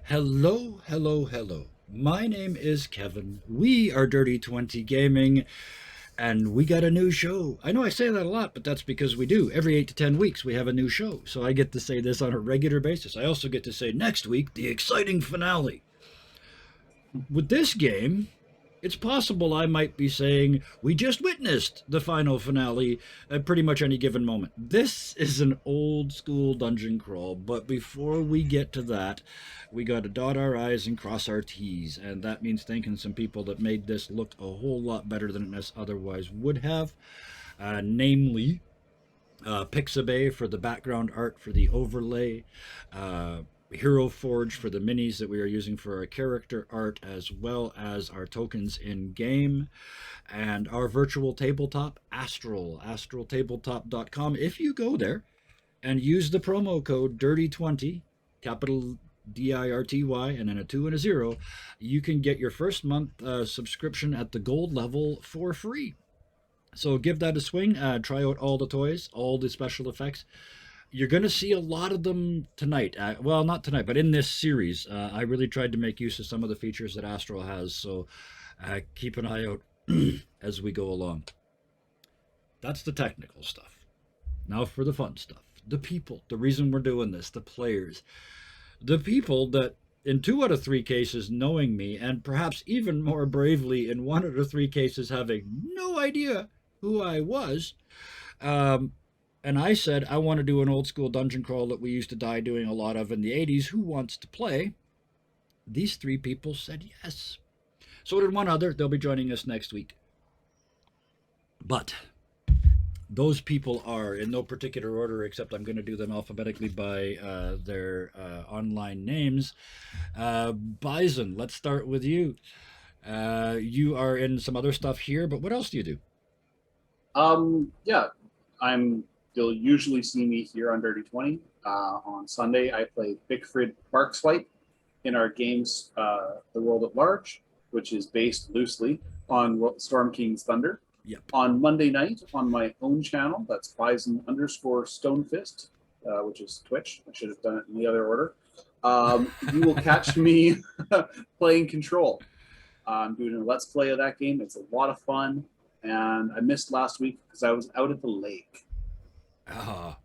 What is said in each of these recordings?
Hello, hello, hello. My name is Kevin. We are Dirty 20 Gaming, and we got a new show. I know I say that a lot, but that's because we do. Every 8 to 10 weeks, we have a new show. So I get to say this on a regular basis. I also get to say next week, the exciting finale. With this game, it's possible I might be saying we just witnessed the final finale at pretty much any given moment. This is an old school dungeon crawl, but before we get to that, we got to dot our I's and cross our T's, and that means thanking some people that made this look a whole lot better than it otherwise would have, namely Pixabay for the background art for the overlay, Hero Forge for the minis that we are using for our character art, as well as our tokens in game, and our virtual tabletop, astraltabletop.com. If you go there and use the promo code DIRTY20, capital DIRTY, and then a 2 and a 0, you can get your first month subscription at the gold level for free. So give that a swing. Try out all the toys, all the special effects. You're going to see a lot of them tonight. Well, not tonight, but in this series. I really tried to make use of some of the features that Astral has, so keep an eye out as we go along. That's the technical stuff. Now for the fun stuff. The people, the reason we're doing this, the players. The people that, in 2 out of 3 cases, knowing me, and perhaps even more bravely in 1 out of 3 cases, having no idea who I was. And I said, I want to do an old school dungeon crawl that we used to die doing a lot of in the 80s. Who wants to play? These 3 people said yes. So did 1 other. They'll be joining us next week. But those people are in no particular order, except I'm going to do them alphabetically by their online names. Bison, let's start with you. You are in some other stuff here, but what else do you do? Yeah, you'll usually see me here on Dirty 20. On Sunday, I play Bigfrid Barkswipe in our games, The World at Large, which is based loosely on Storm King's Thunder. Yep. On Monday night, on my own channel, that's Bison_Stonefist, which is Twitch. I should have done it in the other order. You will catch me playing Control. I'm doing a Let's Play of that game. It's a lot of fun. And I missed last week because I was out at the lake. I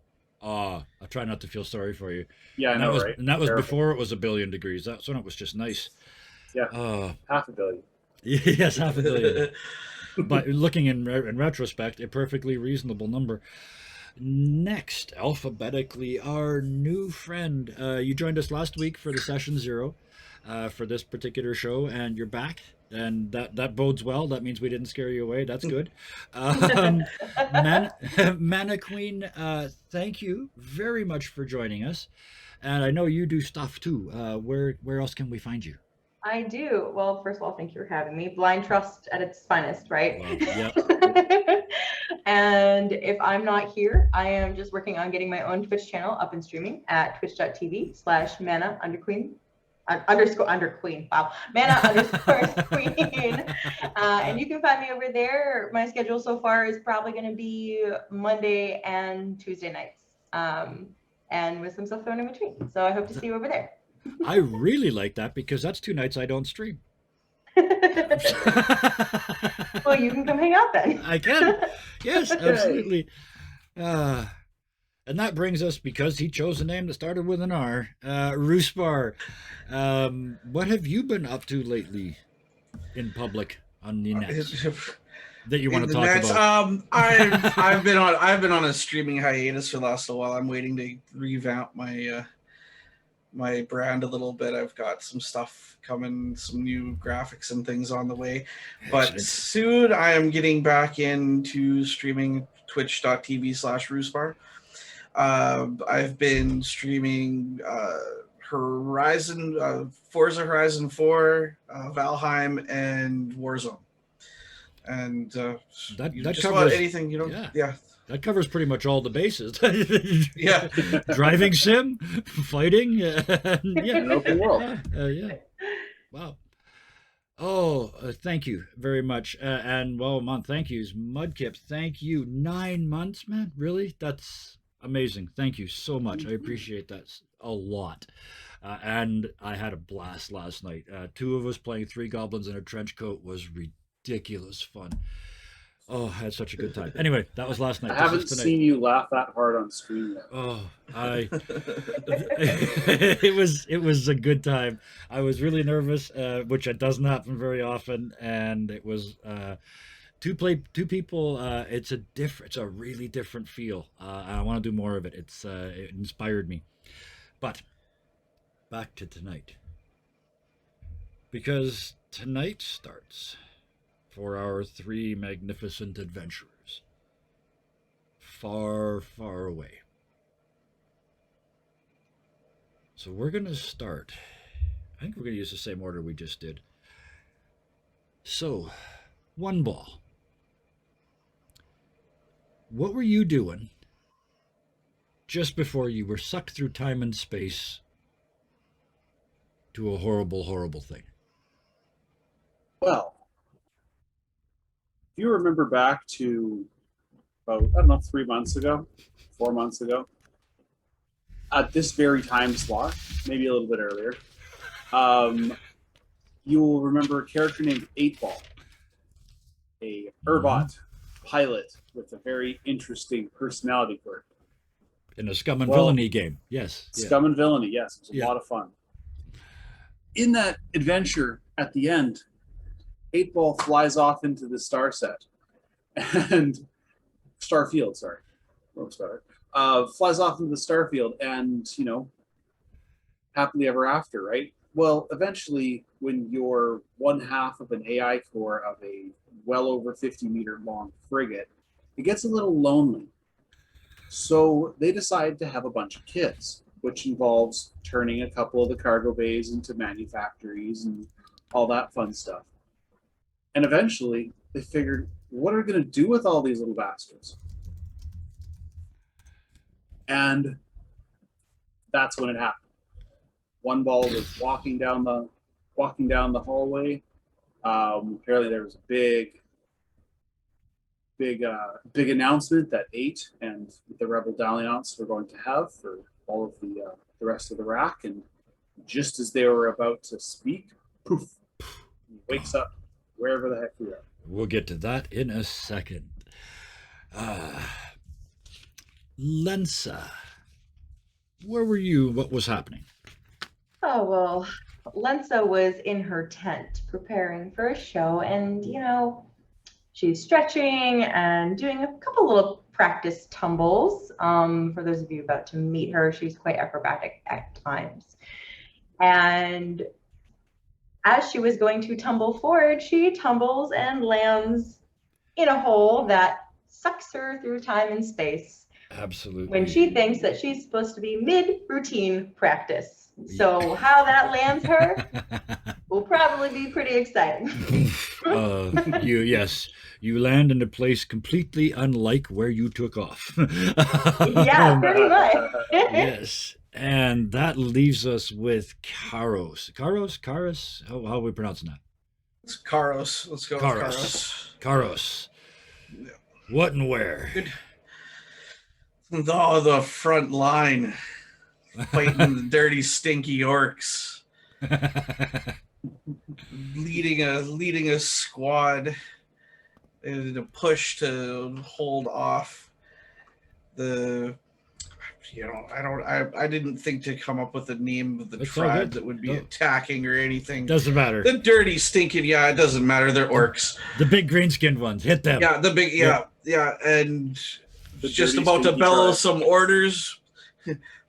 try not to feel sorry for you. Yeah, I know, right? And that was Terrible. before it was a billion degrees. That's when it was just nice. Yeah, half a billion. Yes, half a billion. But looking in retrospect, a perfectly reasonable number. Next, alphabetically, our new friend. You joined us last week for the session 0 for this particular show, and you're back. And that bodes well. That means we didn't scare you away. That's good. Mana Queen, thank you very much for joining us. And I know you do stuff too. Where else can we find you? I do. Well, first of all, thank you for having me. Blind trust at its finest, right? Well, yep. And if I'm not here, I am just working on getting my own Twitch channel up and streaming at twitch.tv/mana_queen. _queen. Wow. Mana_queen. And you can find me over there. My schedule so far is probably going to be Monday and Tuesday nights. And with some stuff thrown in between. So I hope to see you over there. I really like that because that's 2 nights I don't stream. Well, you can come hang out then. I can. Yes, absolutely. And that brings us, because he chose a name that started with an R, Roospar. What have you been up to lately in public on the net that you want to talk about? I've been on a streaming hiatus for the last while. I'm waiting to revamp my my brand a little bit. I've got some stuff coming, some new graphics and things on the way. But soon I am getting back into streaming twitch.tv/Roospar. I've been streaming Forza Horizon 4, Valheim, and Warzone. And that just covers about anything, yeah. That covers pretty much all the bases. Yeah. Driving sim, fighting, yeah. An open world. Yeah. Wow. Oh, thank you very much. And well, thank yous. Mudkip, thank you. 9 months, man. Really? That's amazing. Thank you so much. I appreciate that a lot. And I had a blast last night. Two of us playing three goblins in a trench coat was ridiculous fun. Oh, I had such a good time. Anyway, that was last night. I haven't seen you laugh that hard on screen yet. Oh, it was a good time. I was really nervous, which it doesn't happen very often, and it was two people. It's a really different feel. I want to do more of it. It inspired me. But back to tonight, because tonight starts for our three magnificent adventurers far, far away. So we're going to start. I think we're going to use the same order we just did. So, one ball. What were you doing just before you were sucked through time and space to a horrible, horrible thing? Well, if you remember back to about, I don't know, 3 months ago, 4 months ago, at this very time slot, maybe a little bit earlier, you will remember a character named 8-Ball, a Urbot pilot with a very interesting personality quirk. In a Scum and Villainy game, yes. Scum and Villainy, yes. It was a Yeah. lot of fun. In that adventure, at the end, 8-Ball flies off into the star set. And Starfield, sorry. Wrong star. Flies off into the Starfield and, happily ever after, right? Well, eventually, when you're one half of an AI core of a well over 50-meter long frigate, it gets a little lonely. So they decide to have a bunch of kids, which involves turning a couple of the cargo bays into manufactories and all that fun stuff. And eventually, they figured, what are we going to do with all these little bastards? And that's when it happened. 1-Ball was walking down the hallway. Apparently, there was a big announcement that 8 and the Rebel Dalliance were going to have for all of the rest of the rack. And just as they were about to speak, poof, he wakes up wherever the heck we are. We'll get to that in a second. Lensa, where were you? What was happening? Oh, well, Lensa was in her tent preparing for a show, and, she's stretching and doing a couple little practice tumbles. For those of you about to meet her, she's quite acrobatic at times. And as she was going to tumble forward, she tumbles and lands in a hole that sucks her through time and space. Absolutely. When she thinks that she's supposed to be mid-routine practice. So how that lands her will probably be pretty exciting. You land in a place completely unlike where you took off. Yeah, pretty much. Yes. And that leaves us with Karos. Karos? How are we pronouncing that? It's Karos. Let's go with Karos. Karos. Yeah. What and where? Good. Oh, the front line. Fighting the dirty, stinky orcs. leading a squad in a push to hold off the. I didn't think to come up with the name of the That's tribe that would be attacking or anything. Doesn't matter. The dirty, stinking, it doesn't matter. They're orcs. The big green-skinned ones. Hit them. Yeah, the big, and The just dirty, about to stinky bellow tribe. some orders.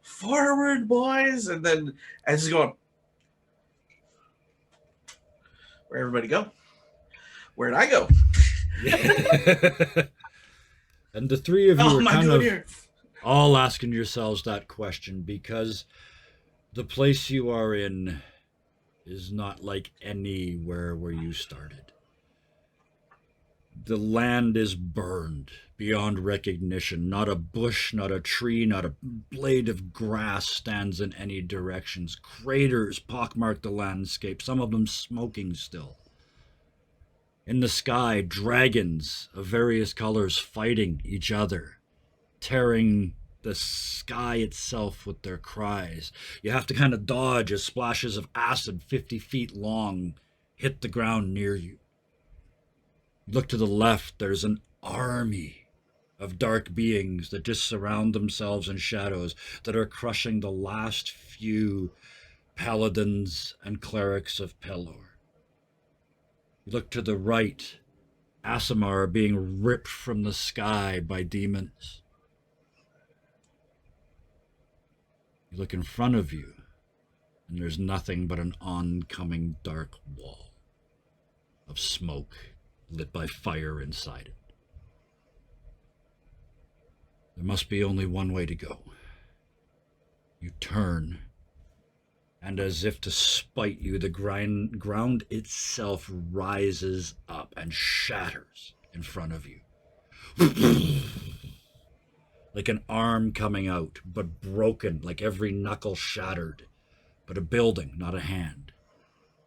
Forward, boys, and then as he's going, where everybody go? Where'd I go? And the three of you Oh, are am I kind doing of here? all asking yourselves that question because the place you are in is not like anywhere where you started. The land is burned beyond recognition. Not a bush, not a tree, not a blade of grass stands in any directions. Craters pockmark the landscape, some of them smoking still. In the sky, dragons of various colors fighting each other, tearing the sky itself with their cries. You have to kind of dodge as splashes of acid 50 feet long hit the ground near you. Look to the left, there's an army of dark beings that just surround themselves in shadows that are crushing the last few paladins and clerics of Pelor. You look to the right, Aasimar are being ripped from the sky by demons. You look in front of you, and there's nothing but an oncoming dark wall of smoke lit by fire inside it. There must be only one way to go. You turn, and as if to spite you, the ground itself rises up and shatters in front of you. Like an arm coming out, but broken, like every knuckle shattered. But a building, not a hand,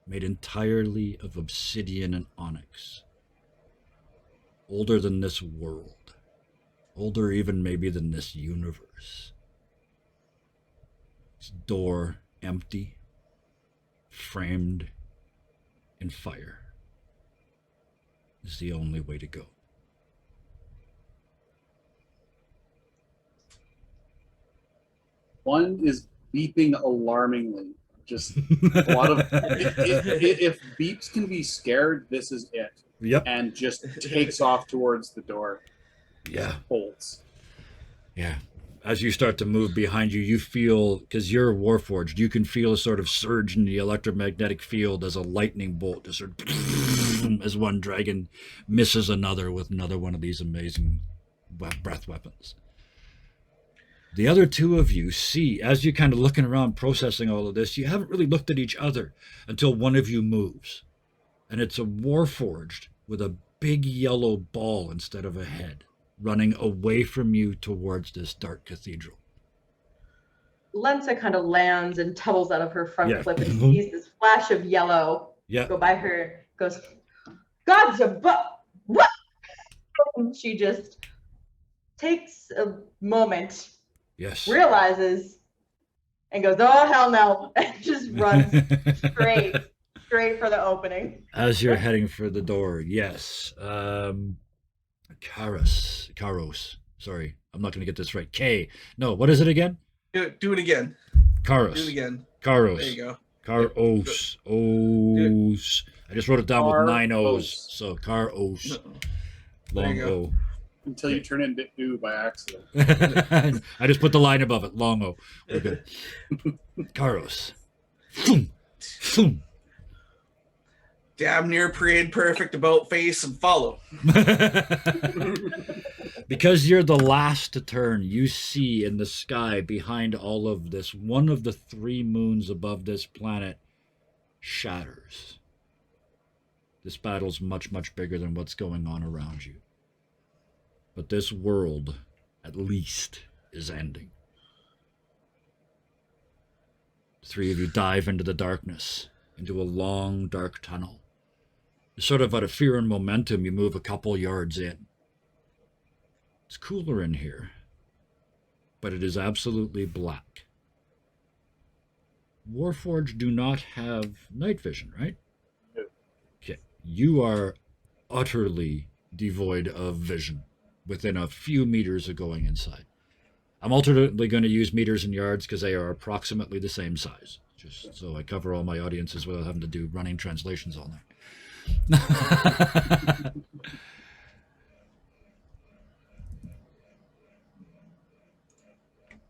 made entirely of obsidian and onyx. Older than this world. Older even maybe than this universe. Its door empty, framed in fire, is the only way to go. One is beeping alarmingly. Just a lot of. If beeps can be scared, this is it. Yep. And just takes off towards the door. Yeah. Bolts. Yeah. As you start to move behind you, you feel, because you're Warforged, you can feel a sort of surge in the electromagnetic field as a lightning bolt, just sort of, as one dragon misses another with another one of these amazing breath weapons. The other two of you see, as you're kind of looking around processing all of this, you haven't really looked at each other until one of you moves. And it's a Warforged with a big yellow ball instead of a head, running away from you towards this dark cathedral. Lensa kind of lands and tumbles out of her front Yeah. flip and sees this flash of yellow go by her, goes, God's above, what? And she just takes a moment, Yes. realizes, and goes, oh, hell no, and just runs straight for the opening. As you're heading for the door, yes. Karos. Sorry, I'm not going to get this right. K. No, what is it again? Do it again. Karos. Do it again. Karos. There you go. Karos. Os. I just wrote it down with 9 O's. So Karos. There Long you go. O. Until you turn into ooh by accident. I just put the line above it. Long O. We're good. Karos. Thum. Thum. Damn near parade perfect about face and follow. Because you're the last to turn, you see in the sky behind all of this, one of the 3 moons above this planet shatters. This battle's much, much bigger than what's going on around you. But this world, at least, is ending. The 3 of you dive into the darkness, into a long, dark tunnel. Sort of out of fear and momentum, you move a couple yards in. It's cooler in here, but it is absolutely black. Warforged do not have night vision, right? No. Okay. You are utterly devoid of vision within a few meters of going inside. I'm alternately going to use meters and yards because they are approximately the same size, just so I cover all my audiences without having to do running translations all night.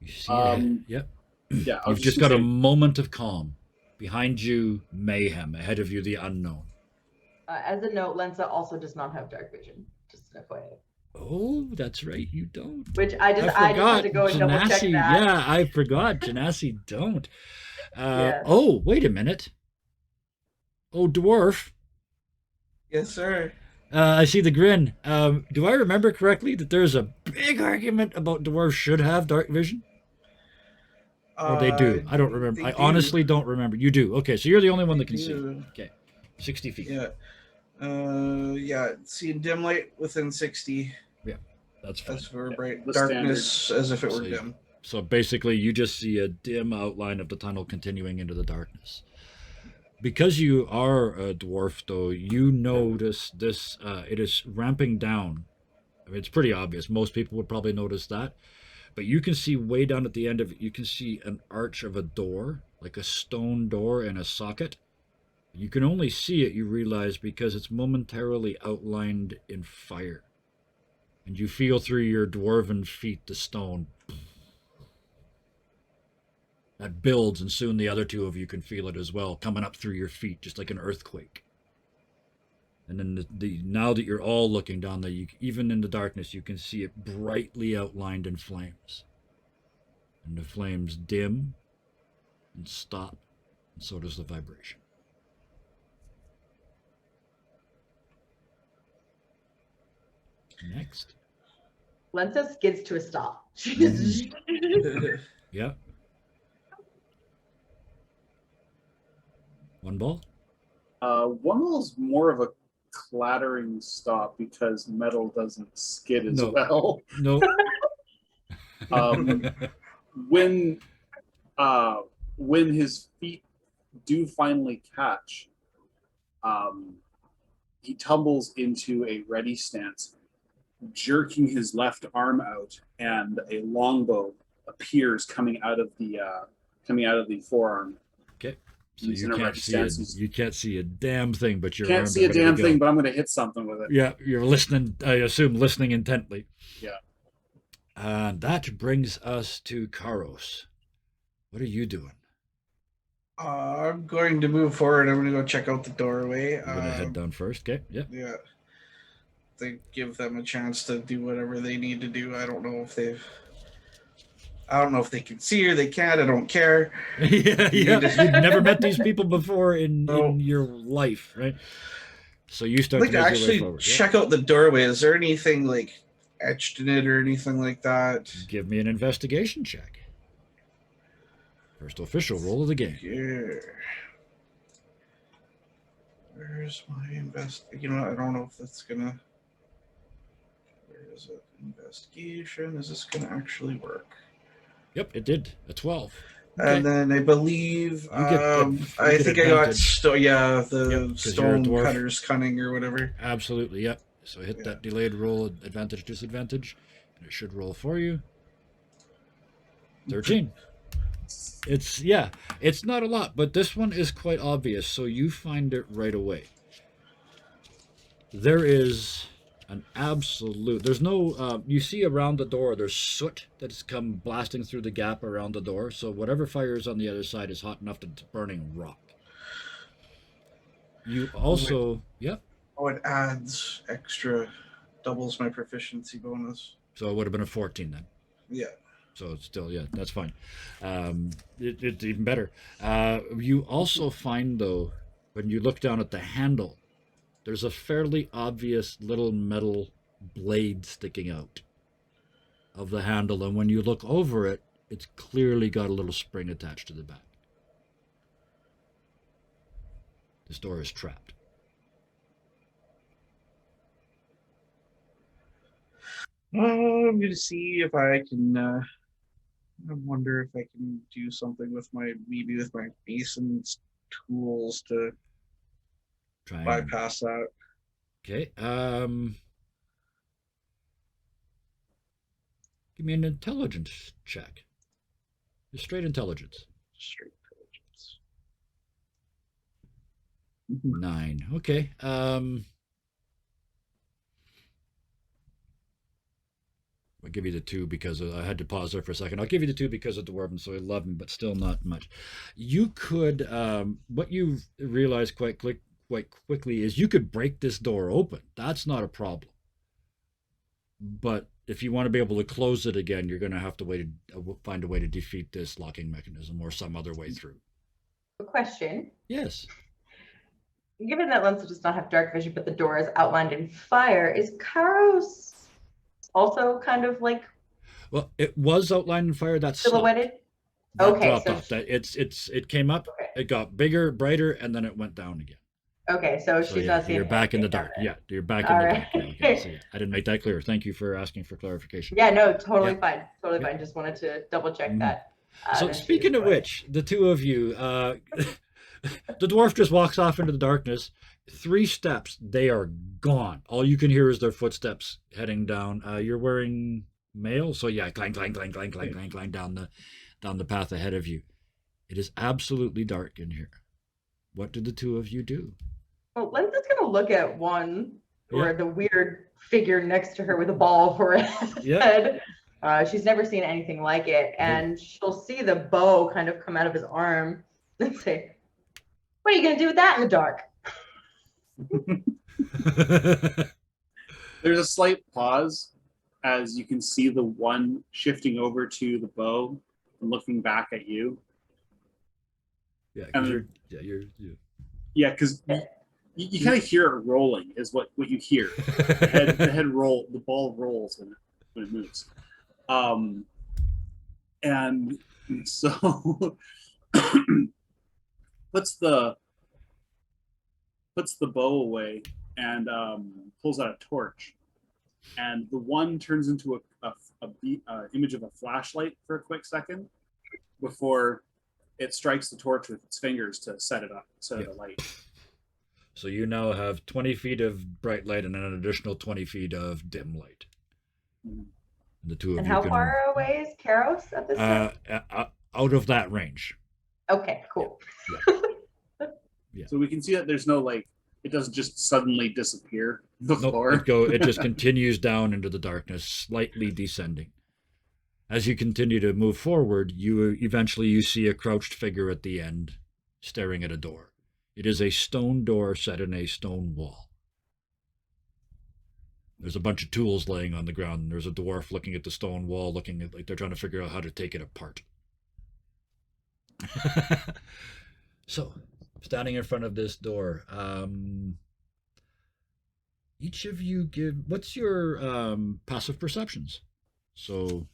You see yep. Yeah, You've just got a moment of calm. Behind you, mayhem. Ahead of you, the unknown. As a note, Lensa also does not have dark vision. Just an FYI. Oh, that's right, you don't. Which I just had to go and double check that. Yeah, I forgot. Genasi don't. Yeah. Oh, wait a minute. Oh, dwarf. Yes, sir. I see the grin. Do I remember correctly that there's a big argument about dwarves should have dark vision? Or they do? I don't remember. I honestly don't remember. You do. Okay, so you're the only one that can see. Okay, 60 feet. Yeah. Yeah. See dim light within 60. That's fine. as if it were bright. The Darkness as if it were So, dim. So basically, you just see a dim outline of the tunnel continuing into the darkness. Because you are a dwarf, though, you notice this. It is ramping down. I mean, it's pretty obvious. Most people would probably notice that. But you can see way down at the end of it, you can see an arch of a door, like a stone door in a socket. You can only see it, you realize, because it's momentarily outlined in fire. And you feel through your dwarven feet the stone. That builds, and soon the other two of you can feel it as well, coming up through your feet, just like an earthquake. And then now that you're all looking down there, even in the darkness, you can see it brightly outlined in flames. And the flames dim and stop, and so does the vibration. Next. Lensa skids to a stop. Yeah. One ball? One ball is more of a clattering stop because metal doesn't skid as No. well. No. When his feet do finally catch, he tumbles into a ready stance, jerking his left arm out, and a longbow appears coming out of the forearm. Okay. So He's you in a can't ready see stance. you can't see a damn thing, but your Can't arms see are a ready to damn go. thing, but I'm going to hit something with it. Yeah, you're listening. I assume listening intently. Yeah. And that brings us to Karos. What are you doing? I'm going to move forward. I'm going to go check out the doorway. You're gonna head down first. Okay. Yeah. Yeah. They give them a chance to do whatever they need to do. I don't know if they can see or they can't. I don't care. Yeah. You've never met these people before in No. your life, right? So you I'd start like to to make your way actually forward. check out the doorway. Is there anything like etched in it or anything like that? Give me an investigation check. First official roll of the game. Yeah. Where's my You know, I don't know if that's gonna. Where is it? Investigation. Is this gonna actually work? Yep, it did. A 12. And then I believe You I get think I got advantage. the Yep, 'cause you're a stone dwarf. cutter's cunning or whatever. Absolutely, yep. So hit that delayed roll, advantage, disadvantage, and it should roll for you. 13. It's not a lot, but this one is quite obvious, so you find it right away. There is there's no, you see around the door, there's soot that's come blasting through the gap around the door, so whatever fire is on the other side is hot enough to burning rock. You also, yep. Oh, it adds extra, doubles my proficiency bonus. So it would have been a 14 then. Yeah. So it's still, that's fine. It's even better. You also find, though, when you look down at the handle, there's a fairly obvious little metal blade sticking out of the handle. And when you look over it, it's clearly got a little spring attached to the back. This door is trapped. I'm going to see if I can, I wonder if I can do something with my mason's tools to Try and bypass that. Okay. Give me an intelligence check. Just straight intelligence. Straight intelligence. 9. Okay. I'll give you the 2 because I had to pause there for a second. I'll give you the 2 because of Dwarven, so 11, but still not much. You could, what you realize quite quickly is you could break this door open. That's not a problem. But if you want to be able to close it again, you're going to have to find a way to defeat this locking mechanism or some other way through. A question. Yes. Given that Lensa does not have dark vision, but the door is outlined in fire, is Karos also kind of like, Well, it was outlined in fire. That's silhouetted? That Okay, dropped so off. It came up, Okay. it got bigger, brighter, and then it went down again. Okay, so she's not seeing You're back in the anything dark. down Yeah, you're back All in the right. dark. Yeah. Okay, so yeah, I didn't make that clear. Thank you for asking for clarification. Yeah, no, totally Yep. fine. Totally Yep. fine. Just wanted to double check Mhm. that. So that she speaking was of going. which, the two of you, the dwarf just walks off into the darkness. 3 steps, they are gone. All you can hear is their footsteps heading down. You're wearing mail, so yeah, clang, clang, clang, clang, clang, clang, clang down the path ahead of you. It is absolutely dark in here. What do the two of you do? Well, Linda's gonna look at one or Yeah. the weird figure next to her with a ball for a Yeah. head. She's never seen anything like it, and she'll see the bow kind of come out of his arm and say, "What are you gonna do with that in the dark?" There's a slight pause as you can see the one shifting over to the bow and looking back at you. Yeah, because you're. Yeah, because you kind of hear it rolling is what you hear. The head roll, the ball rolls when it moves. And so puts the bow away and pulls out a torch, and the one turns into a image of a flashlight for a quick second before it strikes the torch with its fingers to set it alight. So you now have 20 feet of bright light and an additional 20 feet of dim light. Mhm. The two of And you how can. far away is Karos at this time? Out of that range. Okay, cool. Yeah. So we can see that there's no it doesn't just suddenly disappear the floor. It just continues down into the darkness, slightly descending. As you continue to move forward, you see a crouched figure at the end, staring at a door. It is a stone door set in a stone wall. There's a bunch of tools laying on the ground, and there's a dwarf looking at the stone wall, looking at like they're trying to figure out how to take it apart. So, standing in front of this door, each of you what's your passive perceptions? So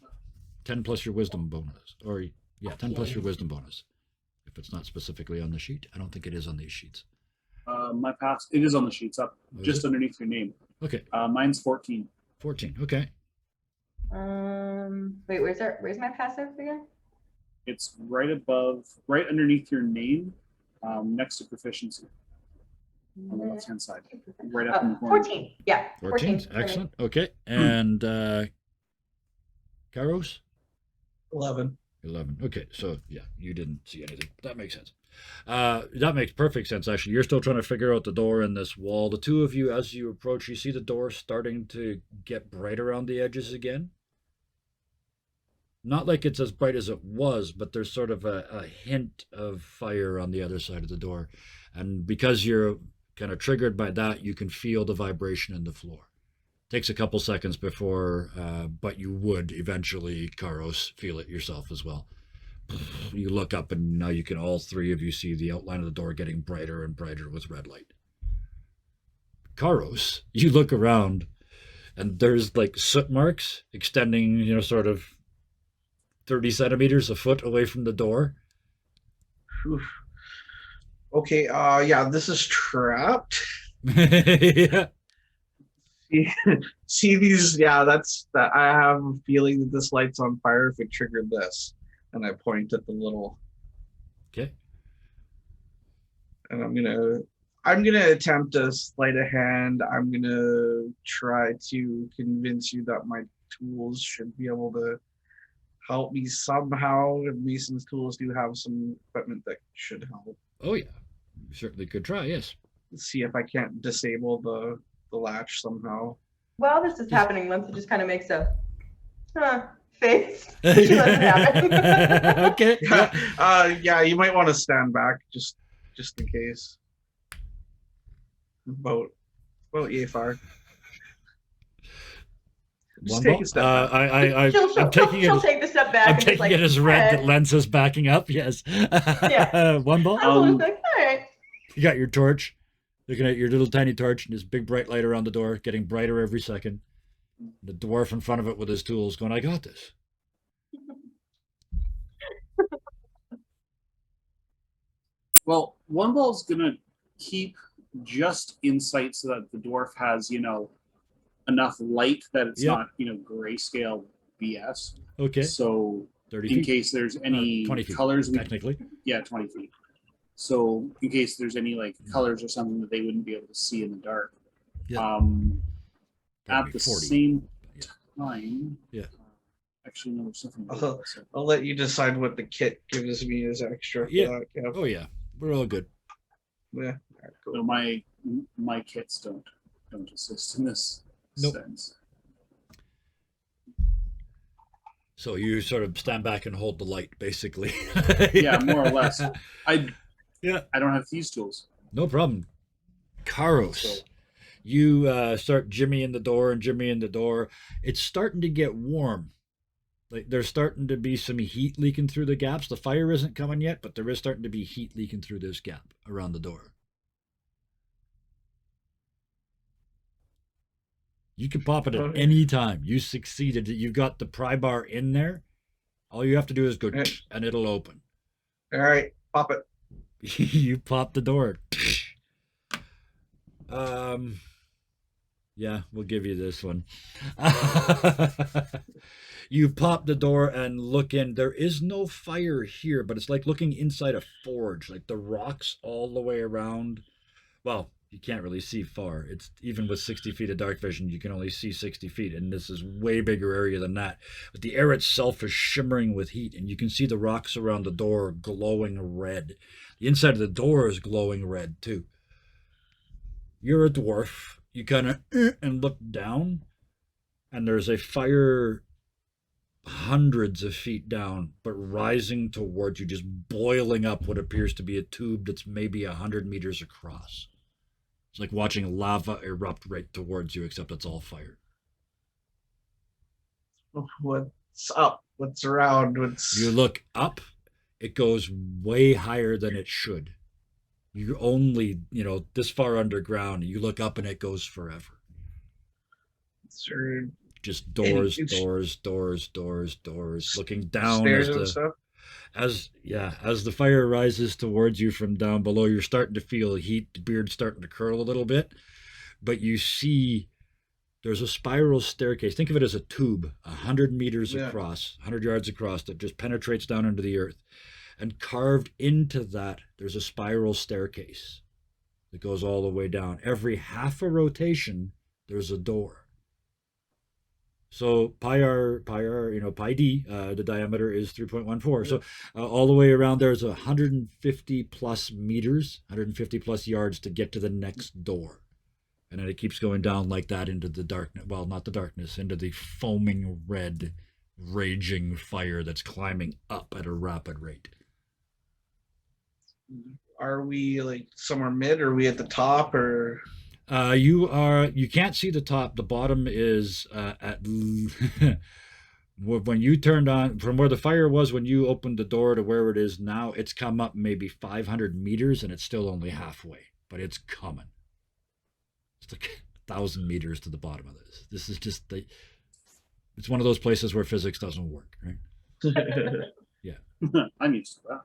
10 plus your wisdom bonus, or yeah, 10 plus your wisdom bonus. If it's not specifically on the sheet, I don't think it is on these sheets. My pass, it is on the sheets up just underneath your name. Okay. Mine's 14. 14. Okay. Wait, where's my passive again? It's right underneath your name, next to proficiency on the left hand side, right up in the corner. 14. Yeah. 14. Excellent. Okay. And Karos? 11. 11. Okay. So yeah, you didn't see anything. That makes sense. That makes perfect sense, actually. You're still trying to figure out the door in this wall. The two of you, as you approach, you see the door starting to get bright around the edges again. Not like it's as bright as it was, but there's sort of a hint of fire on the other side of the door. And because you're kind of triggered by that, you can feel the vibration in the floor. Takes a couple seconds before, but you would eventually, Karos, feel it yourself as well. You look up, and now you can, all three of you, see the outline of the door getting brighter and brighter with red light. Karos, you look around, and there's like soot marks extending, sort of 30 centimeters, a foot away from the door. Oof. Okay, yeah, this is trapped. Yeah. See these? Yeah, that's that. I have a feeling that this light's on fire if it triggered this. And I point at the little. Okay. And I'm gonna attempt a sleight of hand. I'm gonna try to convince you that my tools should be able to help me somehow. Mason's tools do have some equipment that should help. Oh yeah, you certainly could try. Yes. Let's see if I can't disable the latch somehow. While this is happening, Lindsay just kind of makes a face. She lets it happen. Okay. Yeah, you might want to stand back just in case. About yay far. Just take a step back. I'm taking she'll take the step back. I'm and just, taking like, it as read that Lensa's backing up. Yes. Yeah. One ball. I was like, all right. You got your torch. Looking at your little tiny torch and this big bright light around the door, getting brighter every second. The dwarf in front of it with his tools going, I got this. Well, one ball's gonna keep just in sight so that the dwarf has, enough light that it's Yep. not, grayscale BS. Okay. So 30 in feet. case there's any 20 feet, colors, technically. 20 feet. So in case there's any like colors or something that they wouldn't be able to see in the dark. Yeah. At the 40. same Yeah. time. Yeah. Actually, no, there's something. I'll let you decide what the kit gives me as extra. Yeah. For that, yeah. Oh yeah, we're all good. Yeah. Alright, cool. So my kits don't assist in this Nope. sense. So you sort of stand back and hold the light, basically. Yeah, more or less. I don't have these tools. No problem. Karos, So- you start jimmying the door and jimmying the door. It's starting to get warm. Like there's starting to be some heat leaking through the gaps. The fire isn't coming yet, but there is starting to be heat leaking through this gap around the door. You can pop it at Okay. any time. You succeeded. You've got the pry bar in there. All you have to do is go Okay. and it'll open. All right, pop it. You pop the door. Yeah, we'll give you this one. You pop the door and look in. There is no fire here, but it's like looking inside a forge. Like the rocks all the way around. Well, you can't really see far. It's even with 60 feet of dark vision, you can only see 60 feet, and this is way bigger area than that. But the air itself is shimmering with heat, and you can see the rocks around the door glowing red. The inside of the door is glowing red too. You're a dwarf. You kind of and look down, and there's a fire hundreds of feet down, but rising towards you, just boiling up what appears to be a tube that's maybe 100 meters across. It's like watching lava erupt right towards you, except it's all fire. What's up? What's around? What's You look up, it goes way higher than it should. You're only, this far underground. You look up and it goes forever. there Just doors, it's- doors. Looking down stairs as and the stuff? as the fire rises towards you from down below, you're starting to feel heat. The beard's starting to curl a little bit, but you see there's a spiral staircase. Think of it as a tube, 100 meters Yeah. across, 100 yards across, that just penetrates down into the earth. And carved into that, there's a spiral staircase that goes all the way down. Every half a rotation, there's a door. So pi d, the diameter is 3.14. So all the way around there's 150 plus meters, 150 plus yards to get to the next door. And then it keeps going down like that into the darkness. Well, not the darkness, into the foaming red, raging fire that's climbing up at a rapid rate. Are we like somewhere mid? Or are we at the top? Or You can't see the top. The bottom is at when you turned on from where the fire was when you opened the door to where it is now. It's come up maybe 500 meters, and it's still only halfway, but it's coming. It's like 1,000 meters to the bottom of this. This is just it's one of those places where physics doesn't work, right? I'm used to that.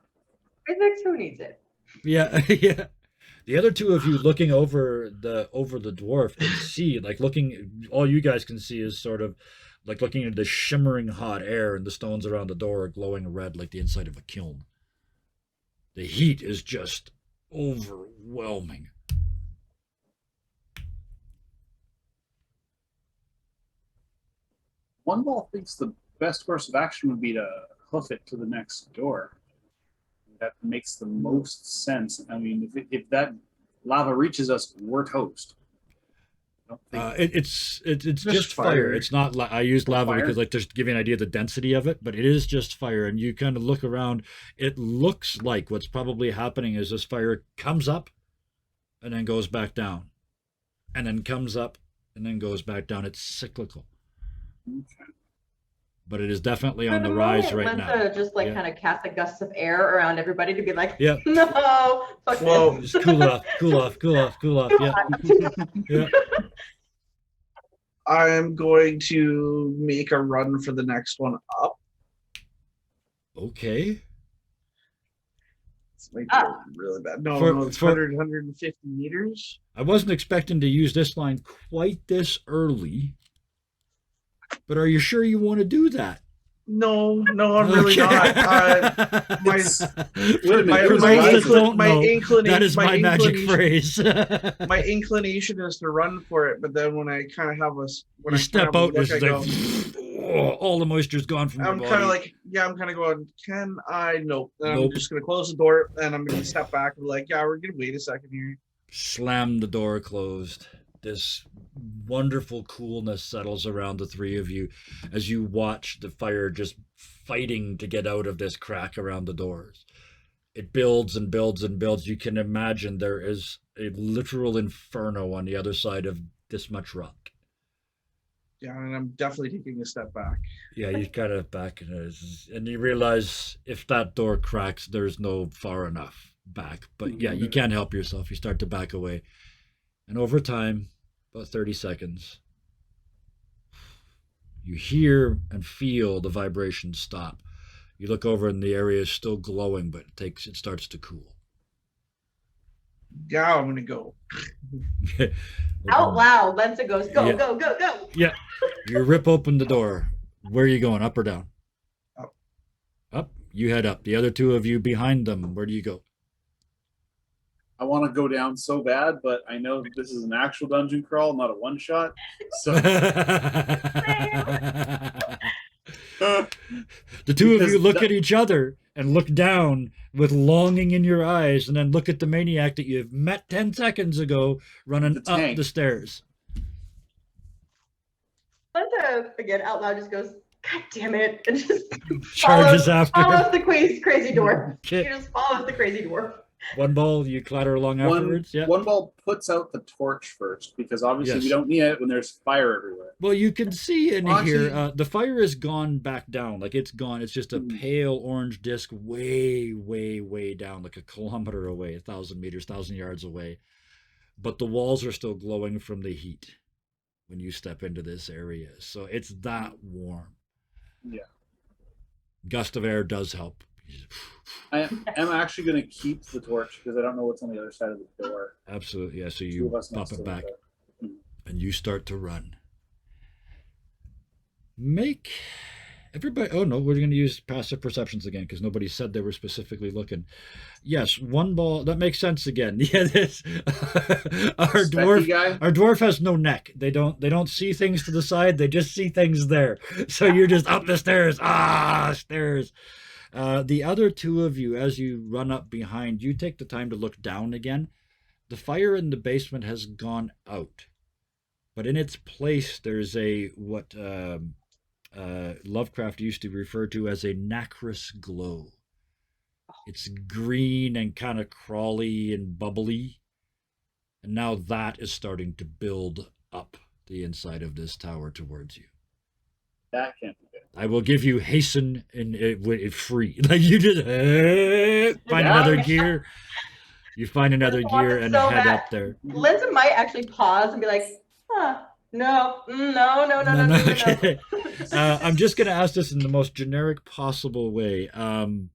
Physics, who needs it? Yeah, yeah. The other two of you looking over the dwarf can see, like all you guys can see is sort of like looking at the shimmering hot air, and the stones around the door are glowing red like the inside of a kiln. The heat is just overwhelming. One ball thinks the best course of action would be to hoof it to the next door. That makes the most sense. I mean, if that lava reaches us, we're toast. I don't think It's just fire. It's not. I used lava Fire? because like just to give you an idea of the density of it, but it is just fire. And you kind of look around. It looks like what's probably happening is this fire comes up, and then goes back down, and then comes up, and then goes back down. It's cyclical, Okay. but it is definitely For on the the rise moment, right Lensa now. just like Yeah. kind of cast a gust of air around everybody to be like, Yeah. no, fuck Whoa. this. Just cool off, cool off, cool off, cool off. Yeah, yeah. I'm going to make a run for the next one up. Okay. This might be Ah. really bad. No, For- no, it's for- 150 meters. I wasn't expecting to use this line quite this early, but are you sure you want to do that? No, I'm really not. My It's- for, minute, for it was those that rising. don't know, inclination, that is my magic phrase. my inclination is to run for it, but then when I kind of have a when You I step kind of out, look, it's I go, like oh, all the moisture's gone from your I'm body. kind of like, yeah, I'm kind of going, can I? Nope. Then Nope. I'm just gonna close the door and I'm gonna step back and be like, yeah, we're gonna wait a second here. Slam the door closed. This wonderful coolness settles around the three of you as you watch the fire just fighting to get out of this crack around the doors. It builds and builds and builds. You can imagine there is a literal inferno on the other side of this much rock. Yeah, and I'm definitely taking a step back. Yeah, you kind of back and you realize if that door cracks, there's no far enough back. But yeah, you can't help yourself. You start to back away. And over time, about 30 seconds, you hear and feel the vibration stop. You look over and the area is still glowing, but it starts to cool. Yeah, I'm gonna go. Out loud, Lensa goes, go, Yeah. go, go, go. Yeah. You rip open the door. Where are you going, up or down? Up. Up. You head up. The other two of you behind them, where do you go? I want to go down so bad, but I know that this is an actual dungeon crawl, not a one shot. So The two of Because you look that- at each other and look down with longing in your eyes, and then look at the maniac that you've met 10 seconds ago running The up tank. the stairs. Lensa, again, out loud just goes, God damn it. And just Charges after. follows the crazy door. He Okay. just follows the crazy door. One ball, you clatter along afterwards. Yeah. one ball puts out the torch first because obviously Yes. we don't need it when there's fire everywhere. Well, you can see in Well, here, actually- the fire has gone back down. Like it's gone. It's just a pale orange disc way, way, way down, like a kilometer away, 1,000 meters, 1,000 yards away. But the walls are still glowing from the heat when you step into this area. So it's that warm. Yeah. Gust of air does help. I am actually going to keep the torch because I don't know what's on the other side of the door. Absolutely. Yeah. So Two you of us pop next it to back the- and you start to run. Make everybody. Oh no, we're going to use passive perceptions again because nobody said they were specifically looking. Yes, one ball. That makes sense again. Yeah, this our Specky dwarf. guy. Our dwarf has no neck. They don't see things to the side. They just see things there. So you're just up the stairs. Stairs. The other two of you, as you run up behind, you take the time to look down again. The fire in the basement has gone out, but in its place there's a what Lovecraft used to refer to as a nacrous glow. It's green and kind of crawly and bubbly, and now that is starting to build up the inside of this tower towards you. That can't be good. I will give you hasten and it free. Like you just find Yeah. another gear. You find another I want gear it and so head bad. up there. Lensa might actually pause and be like, huh, no. Okay. I'm just going to ask this in the most generic possible way. And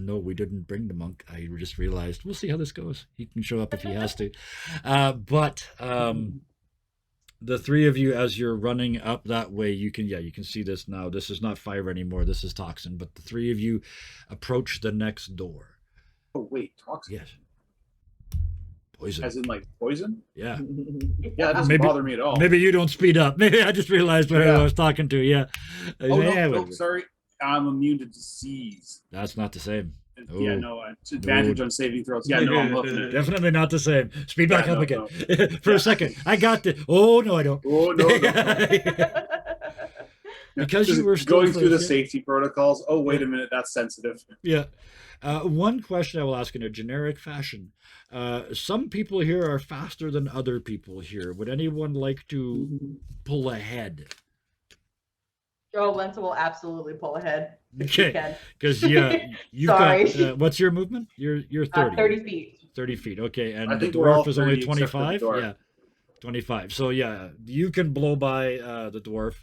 no, we didn't bring the monk. I just realized we'll see how this goes. He can show up if he has to. But the three of you, as you're running up that way, you can see this now. This is not fire anymore. This is toxin. But the three of you approach the next door. Oh wait, toxic. Yes. Poison. As in like poison? Yeah. Yeah, it doesn't Maybe- bother me at all. Maybe you don't speed up. Maybe I just realized what I Yeah. was talking to. Yeah. Oh no, Yeah, no, wait. sorry. I'm immune to disease. That's not the same. Yeah, Oh. no, it's advantage No. on saving throws. Yeah, no, I'm looking at it. Definitely not the same. Speed back Yeah, up no, again. For Yeah. a second. I got this. Oh, no, I don't. Oh no, Because Just you were still going through the first, yeah. safety protocols. Oh wait a minute, that's sensitive. Yeah. One question I will ask in a generic fashion. Some people here are faster than other people here. Would anyone like to pull ahead? Oh, Lensa will absolutely pull ahead. If she Okay. can. Because yeah, you've Sorry. got what's your movement? You're 30. 30 feet. 30 feet. Okay, and I the think we're all dwarf is only 30 except for the 25. dwarf. Yeah, 25. So yeah, you can blow by the dwarf.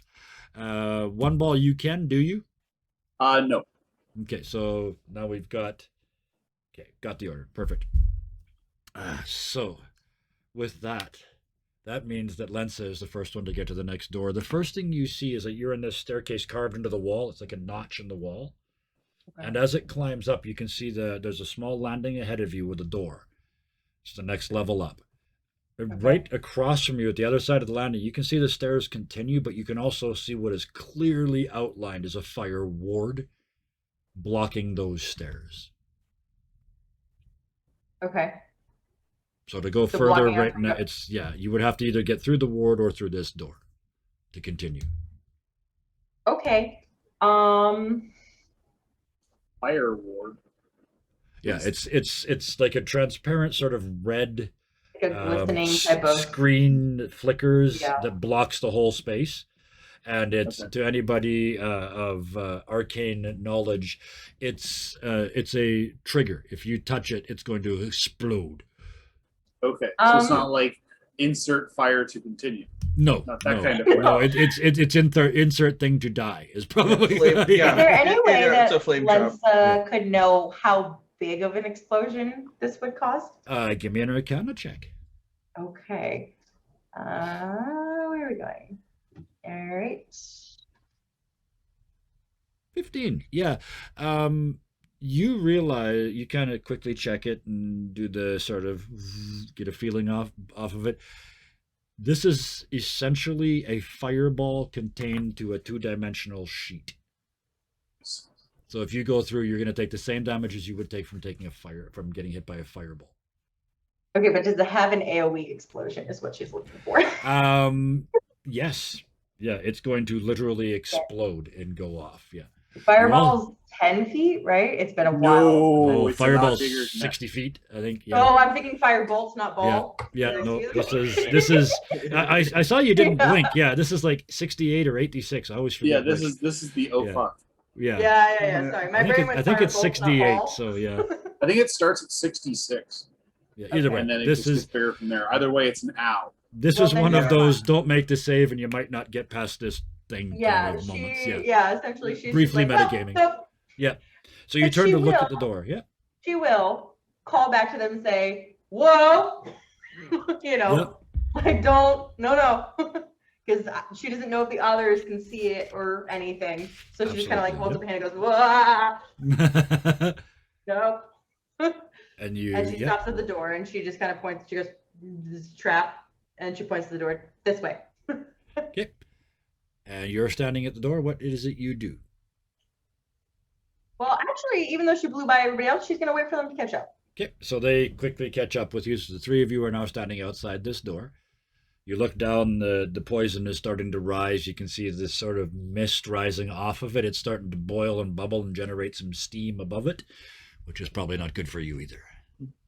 One ball you can, do you? No. Okay, so now we've got Okay, got the order. Perfect. So, with that, that means that Lensa is the first one to get to the next door. The first thing you see is that you're in this staircase carved into the wall. It's like a notch in the wall. Okay. And as it climbs up, you can see there's a small landing ahead of you with a door. It's the next level up. Right across from you at the other side of the landing, you can see the stairs continue, but you can also see what is clearly outlined as a fire ward blocking those stairs. Okay. So to go So further blocking right out- now, you would have to either get through the ward or through this door to continue. Okay. Fire ward. Yeah, it's like a transparent sort of red Like a glistening type of. screen that flickers Yeah. that blocks the whole space. And it's Okay. to anybody of arcane knowledge, it's a trigger. If you touch it, it's going to explode. Okay, so it's Um, not like insert fire to continue. No, Not that no, kind of no. fire. It's insert thing to die is probably Flame- yeah. Is there any way Yeah, that it's a flame trap. Lensa could know how big of an explosion this would cause? Give me an Arcana check. Okay. Where are we going? All right. 15. Yeah. You realize you kind of quickly check it and do the sort of get a feeling off of it. This is essentially a fireball contained to a two-dimensional sheet. So if you go through, you're going to take the same damage as you would take from from getting hit by a fireball. Okay, but does it have an AoE explosion? Is what she's looking for. Yes. Yeah, it's going to literally explode and go off. Yeah. Fireball's 10 feet, right? It's been a while. Oh, it's a lot fireball's bigger than that. 60 feet, I think. Yeah. Oh, I'm thinking firebolts, not ball. Yeah, no, Excuse me. this is. I saw you didn't Yeah. blink. Yeah, this is like 68 or 86. I always Yeah, forget. this is the oh Yeah. fuck. Yeah. Yeah. Sorry, my brain went I think it's firebolts, not 68. ball. So yeah, I think it starts at 66, yeah. Either Okay. way, and then it this just gets is bigger from there. Either way, it's an ow. this Well, is then one of you're those fine. don't make the save and you might not get past this thing Yeah, kind of moments. she, Yeah. yeah, essentially she's Briefly just like, metagaming. Nope. So you But turn she to look will. at the door. Yeah. She will call back to them and say, "Whoa," you know, Yep. like don't, no, because she doesn't know if the others can see it or anything. So she just kind of like holds Absolutely, up her hand and goes, "Whoa, no," and you. and she Yeah. stops at the door and she just kind of points. She goes, "This is a trap," and she points to the door this way. Okay. And you're standing at the door. What is it you do? Well, actually, even though she blew by everybody else, she's gonna wait for them to catch up. Okay, so they quickly catch up with you. So the three of you are now standing outside this door. You look down, the poison is starting to rise. You can see this sort of mist rising off of it. It's starting to boil and bubble and generate some steam above it, which is probably not good for you either.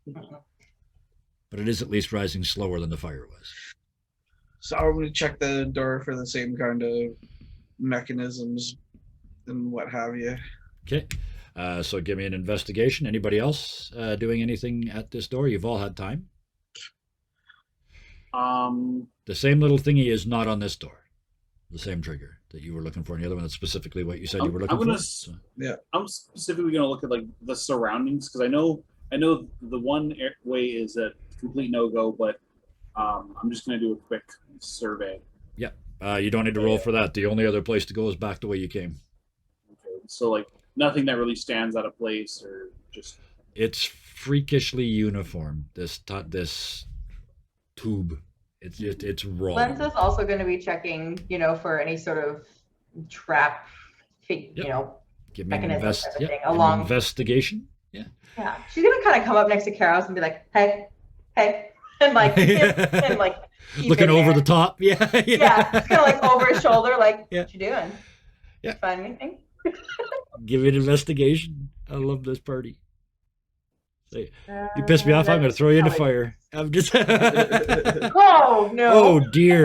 But it is at least rising slower than the fire was. So I'm going to check the door for the same kind of mechanisms and what have you. Okay, so give me an investigation. Anybody else doing anything at this door? You've all had time. The same little thingy is not on this door. The same trigger that you were looking for, and the other one that's specifically what you said you were looking for. So, I'm specifically going to look at like the surroundings because I know the one way is a complete no go, but I'm just going to do a quick survey. you don't need to roll for that. The only other place to go is back the way you came. Okay. So like nothing that really stands out of place or just. It's freakishly uniform. This tube. It's raw. Lensa's also going to be checking, you know, for any sort of trap, you Yep. know, Give me an, mechanism type of thing an along. investigation. Yeah, she's gonna kind of come up next to Karos and be like, "Hey, and like, and like, keep Looking it over there. the top. Yeah. Yeah, just kind of like over his shoulder, like, Yeah. "What you doing? Yeah. Find anything?" Give me an investigation. I love this party. Say, you piss me off, I'm going to throw you in the fire. I'm just. Oh no! Oh dear,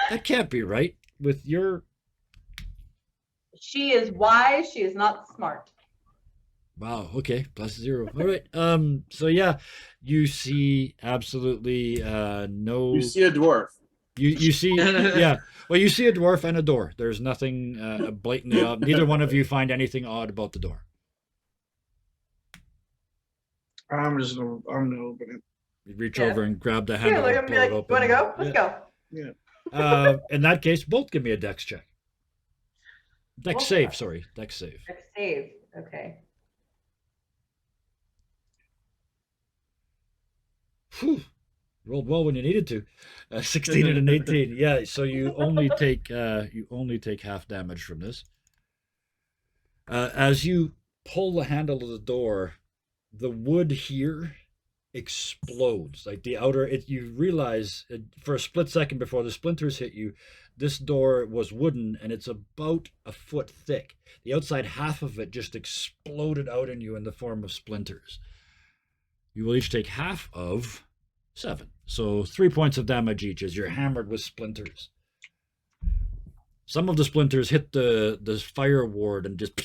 that can't be right. With your She is wise. She is not smart. wow, okay, +0. All right. So yeah, you see absolutely no. You see a dwarf. You see yeah. Well, you see a dwarf and a door. There's nothing blatantly odd. Neither one of you find anything odd about the door. I'm gonna open it. You reach Yeah. over and grab the Yeah, handle like and I'm be pull like, it you open. want to go? Let's Yeah. go. In that case, both give me a dex check. Dex Oh, save, sorry. Dex save. Next save. Okay. Whew. Rolled well when you needed to. 16 and an 18. Yeah, so you only take half damage from this. As you pull the handle of the door, the wood here explodes. Like the outer, you realize for a split second before the splinters hit you, this door was wooden and it's about a foot thick. The outside half of it just exploded out in you in the form of splinters. You will each take half of 7. So 3 points of damage each as you're hammered with splinters. Some of the splinters hit the fire ward and just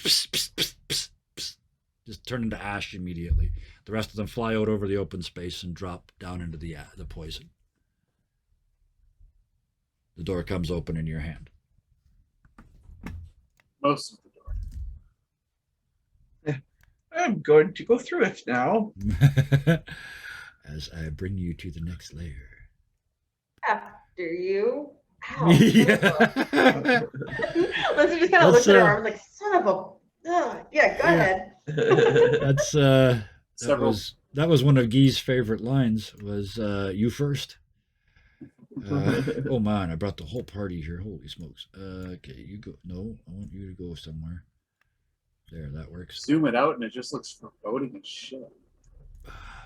just turn into ash immediately. The rest of them fly out over the open space and drop down into the poison. The door comes open in your hand. Most of the door. I'm going to go through it now. As I bring you to the next layer. After you. Ow. Yeah. Lindsay just kind of That's, looked at her arms like, son of a. Ugh. Yeah, go ahead. That's that Several. was one of Guy's favorite lines was you first. Oh man, I brought the whole party here. Holy smokes. Okay, you go. No, I want you to go somewhere. There, that works. Zoom it out and it just looks foreboding as shit.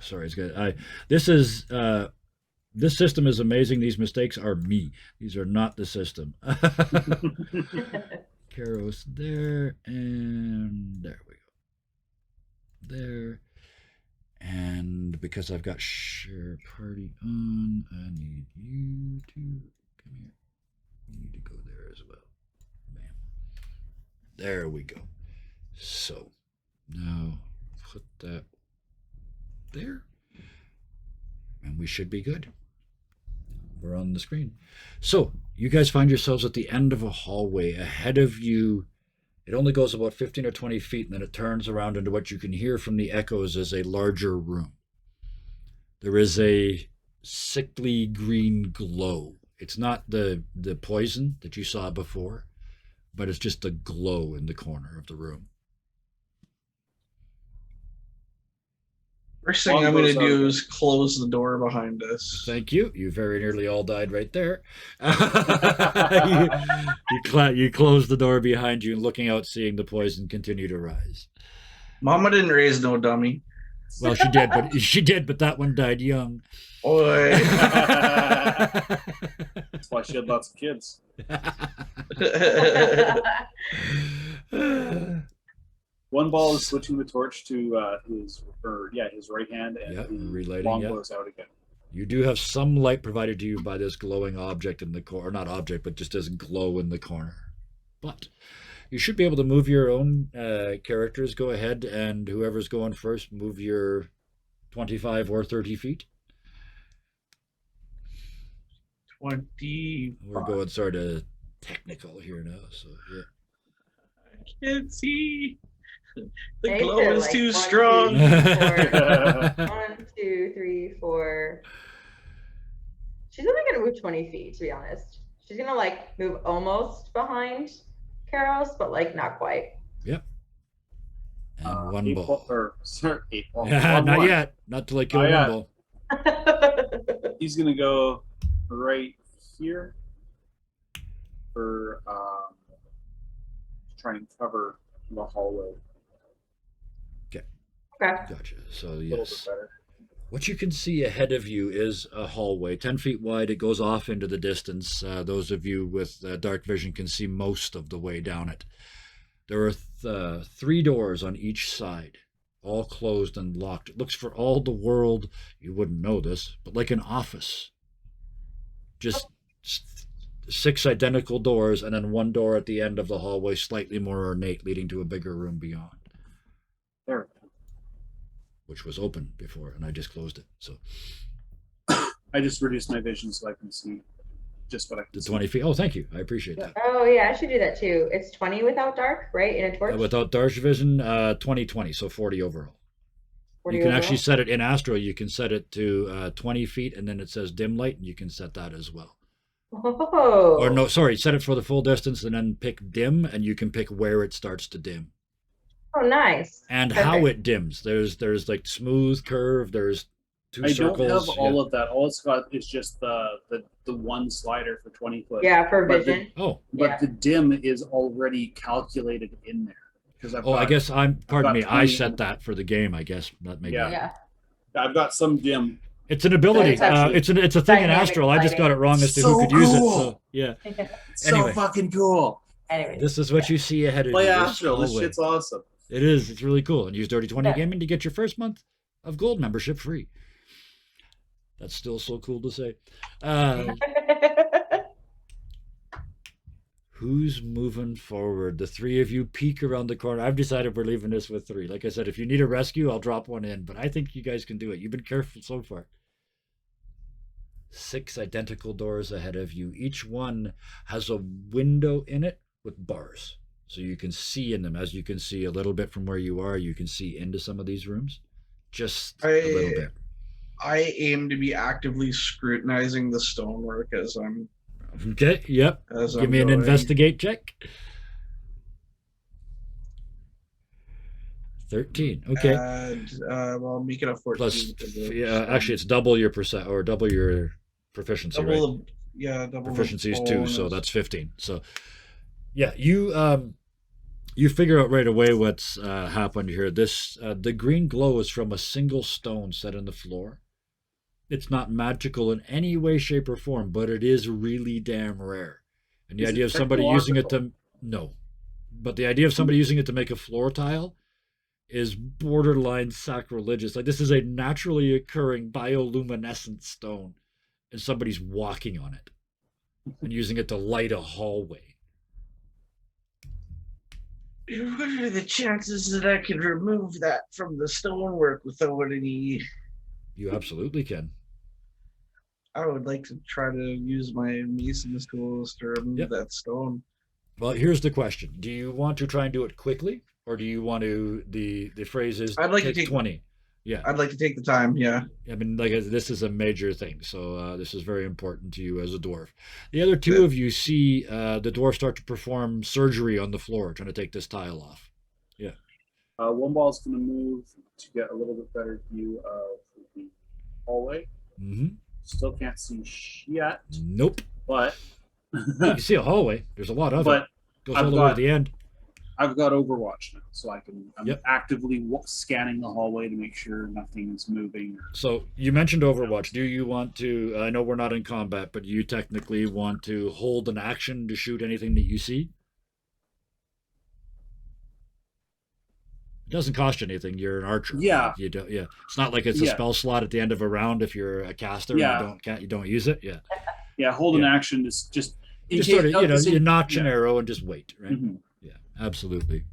Sorry, it's good. This system is amazing. These mistakes are me. These are not the system. Karos there, and there we go. There. And because I've got share party on, I need you to come here. You need to go there as well. Bam. There we go. So now put that there. And we should be good. We're on the screen. So you guys find yourselves at the end of a hallway. Ahead of you, it only goes about 15 or 20 feet, and then it turns around into what you can hear from the echoes as a larger room. There is a sickly green glow. It's not the poison that you saw before, but it's just a glow in the corner of the room. First thing Long I'm going to goes do on. is close the door behind us. Thank you. You very nearly all died right there. You close the door behind you and looking out, seeing the poison continue to rise. Mama didn't raise no dummy. Well, she did, but that one died young. Oi. That's why she had lots of kids. One ball is switching the torch to his right hand, and Yeah, the relighting, longbow yeah. is out again. You do have some light provided to you by this glowing object in the corner. Not object, but just as glow in the corner. But you should be able to move your own characters. Go ahead, and whoever's going first, move your 25 or 30 feet. 20. We're going sort of technical here now, so yeah. I can't see. The I glow said, is like, too 1, 2, strong. 1, 2, 3, 4. She's only gonna move 20 feet, to be honest. She's gonna like move almost behind Karos, but like not quite. Yep. And one 8 ball. or sorry, 8 ball. Yeah, One not more. yet. Not till I kill Not one yet. ball. He's gonna go right here for try and cover the hallway Okay. Gotcha. So a little bit yes. better. What you can see ahead of you is a hallway, 10 feet wide. It goes off into the distance. Those of you with dark vision can see most of the way down it. There are 3 doors on each side, all closed and locked. It looks for all the world, you wouldn't know this, but like an office. Just 6 identical doors, and then one door at the end of the hallway, slightly more ornate, leading to a bigger room beyond, There. which was open before, and I just closed it. So I just reduced my vision so I can see just what I can the see. 20 feet. Oh, thank you. I appreciate that. Oh yeah, I should do that too. It's 20 without dark, right? In a torch. Without dark vision, 20/20, so 40 overall. What are You can your actually rules? set it in Astro. You can set it to 20 feet, and then it says dim light, and you can set that as well. Or Oh. no, sorry, set it for the full distance, and then pick dim, and you can pick where it starts to dim Oh, nice. and how Perfect. it dims. There's like smooth curve. There's two I don't have circles. Yeah. all of that. All it's got is just the one slider for 20 foot. Yeah, for But vision. Oh, Yeah. the dim is already calculated in there because I've oh, I got, guess pardon got me. I 20 set that for the game. I guess that maybe. Yeah. Yeah. I've got some dim. It's an ability. That's actually It's a thing in dynamic Astral. I just got it wrong as to who So could use it. cool. So yeah. So Anyway. fucking cool. Anyways. This is what you see ahead of Play you. Astral. This hallway. shit's awesome. It is. It's really cool. And use Dirty 20 Yeah. Gaming to get your first month of gold membership free. That's still so cool to say. Who's moving forward? The three of you peek around the corner. I've decided we're leaving this with three. Like I said, if you need a rescue, I'll drop one in. But I think you guys can do it. You've been careful so far. 6 identical doors ahead of you. Each one has a window in it with bars. So you can see in them. As you can see a little bit from where you are, you can see into some of these rooms. Just a little bit. I aim to be actively scrutinizing the stonework as I'm. Okay, yep. As Give I'm me an going. investigate check. 13. Okay. And well, make it a 14. Plus, for the yeah, stone. actually, it's double your percent or double your proficiency, right? double. Double. Proficiency is the 2, so bonus. that's 15. So, yeah, you figure out right away what's happened here. This the green glow is from a single stone set in the floor. It's not magical in any way, shape, or form, but it is really damn rare. And the Is idea it of somebody using it technological? to no, but the idea of somebody using it to make a floor tile is borderline sacrilegious. Like this is a naturally occurring bioluminescent stone, and somebody's walking on it and using it to light a hallway. What are the chances that I can remove that from the stonework without any? You absolutely can. I would like to try to use my mason's tools to remove Yep. that stone. Well, here's the question: do you want to try and do it quickly, or do you want to? The phrase is I'd like to take take- 20. Yeah, I'd like to take the time. Yeah. I mean, like this is a major thing, so this is very important to you as a dwarf. The other two of you see the dwarf start to perform surgery on the floor, trying to take this tile off. One ball's going to move to get a little bit better view of the hallway. Mm-hmm. Still can't see shit, Nope. but You can see a hallway. There's a lot of but it. Goes I've all the way to got- the end. I've got Overwatch now, so I'm Yep. actively scanning the hallway to make sure nothing's moving. So you mentioned Overwatch. Do you want to? I know we're not in combat, but you technically want to hold an action to shoot anything that you see. It doesn't cost you anything. You're an archer. Yeah. You don't. Yeah. It's not like it's a Yeah. spell slot at the end of a round if you're a caster. Yeah. And you don't use it. Yeah. Yeah, hold an action is just in Just case- sort of you notch an yeah. arrow and just wait. Right. Mhm. Yeah. Absolutely.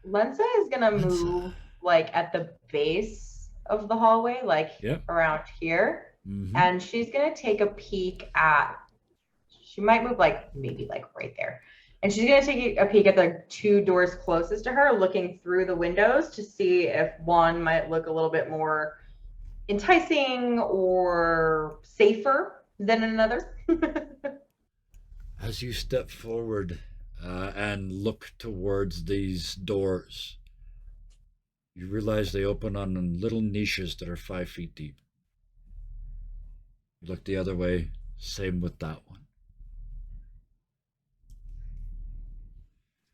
Lensa is gonna Lensa. move like at the base of the hallway, like Yep. around here, Mhm. and she's gonna take a peek at. She might move like maybe like right there, and she's gonna take a peek at the 2 doors closest to her, looking through the windows to see if one might look a little bit more enticing or safer than another. As you step forward and look towards these doors, you realize they open on little niches that are 5 feet deep. You look the other way, same with that one.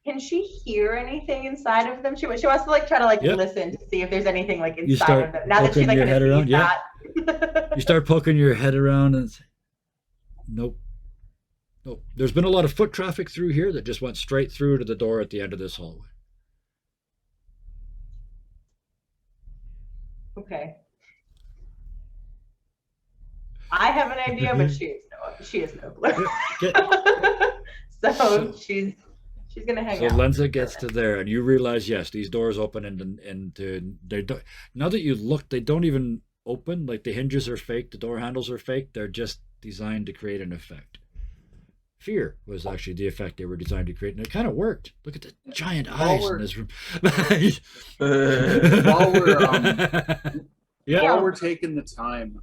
Can she hear anything inside of them? She wants to like try to like Yep. listen to see if there's anything like You inside start of them. Now that she poking like your kind head of around, sees yeah. that. You start poking your head around and nope. Nope. There's been a lot of foot traffic through here that just went straight through to the door at the end of this hallway. Okay. I have an idea, but she has no clue. So she's gonna hang So out. Lenza gets to there, and you realize, yes, these doors open into they don't. Now that you look, they don't even open. Like the hinges are fake, the door handles are fake. They're just designed to create an effect. Fear was actually the effect they were designed to create, and it kind of worked. Look at the giant While eyes in we're- this room. While Yeah. While we're taking the time,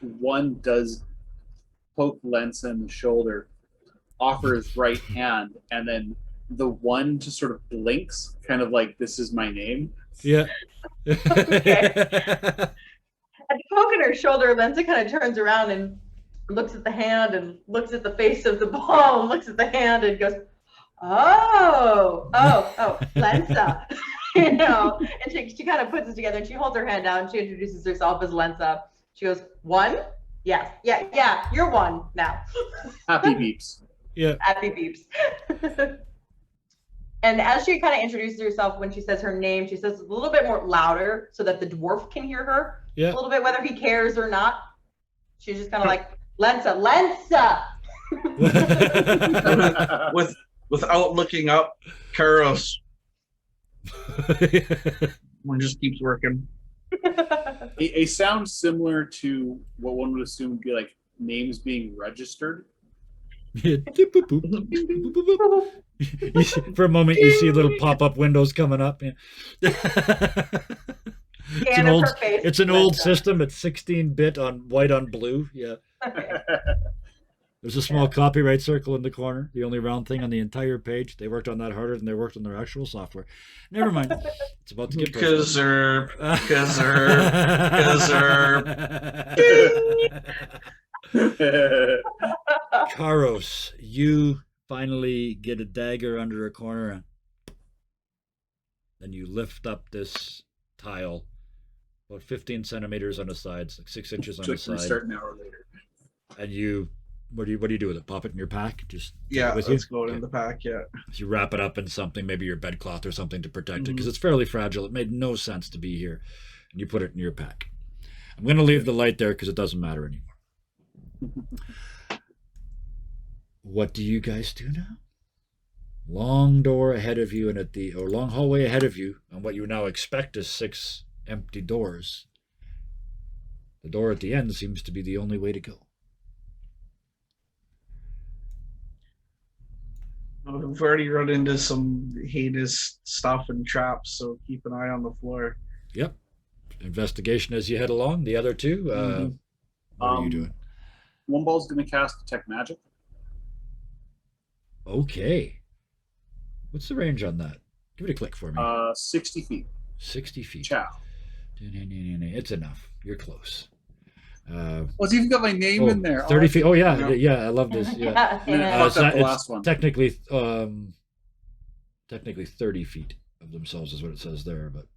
one does poke Lensa in the shoulder, offer his right hand, and then the one just sort of blinks, kind of like, this is my name. Yeah. At the poke in her shoulder, Lensa kind of turns around and looks at the hand and looks at the face of the ball and looks at the hand and goes, oh, Lensa. You know, and she kind of puts it together and she holds her hand out and she introduces herself as Lensa. She goes, one? Yes. Yeah, you're one now. Happy beeps. Yeah. Happy beeps. And as she kind of introduces herself, when she says her name, she says it a little bit more louder so that the dwarf can hear her Yeah. a little bit, whether he cares or not. She's just kind of like, Lensa. Without looking up, Karos. One just keeps working. A sound similar to what one would assume would be like names being registered. For a moment, you see little pop-up windows coming up. It's an old system. It's 16-bit on white on blue. Yeah. There's a small copyright circle in the corner, the only round thing on the entire page. They worked on that harder than they worked on their actual software. Never mind. It's about to get Kazerb. Karos, you finally get a dagger under a corner, and then you lift up this tile about 15 centimeters on the sides, like 6 inches on the side. Restart an hour later. And you, what do you do with it? Pop it in your pack? Just take Yeah, it with let's you? go Okay. in the pack. Yeah. So you wrap it up in something, maybe your bedcloth or something to protect it, Mhm. because it's fairly fragile. It made no sense to be here. And you put it in your pack. I'm going to leave the light there because it doesn't matter anymore. What do you guys do now? Long door ahead of you, and long hallway ahead of you, and what you now expect is 6 empty doors. The door at the end seems to be the only way to go. We've already run into some heinous stuff and traps, so keep an eye on the floor. Yep. Investigation as you head along. The other two, what are you doing? One ball's going to cast Detect Magic. Okay. What's the range on that? Give it a click for me. 60 feet. 60 feet. Ciao. It's enough. You're close. Well, it's even got my name in there. 30 feet. Oh, yeah. Yeah. Yeah, I love this. Yeah. Yeah. Fucked up the last one. Technically 30 feet of themselves is what it says there, but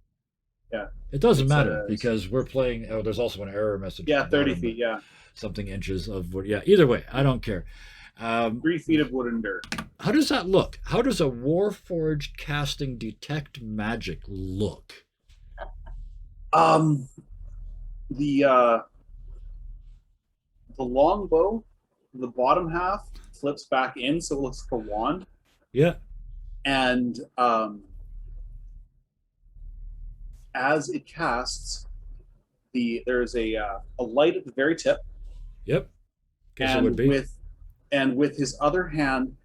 Yeah. it doesn't It matter says- because we're playing. Oh, there's also an error message. Yeah, at the 30 bottom, feet, yeah. something inches of what. Yeah, either way, I don't care. 3 feet of wooden dirt. How does that look? How does a Warforged casting Detect Magic look? The long bow, the bottom half flips back in, so it looks like a wand. Yeah. And as it casts, there's a light at the very tip, Yep. Guess it and would be. with his other hand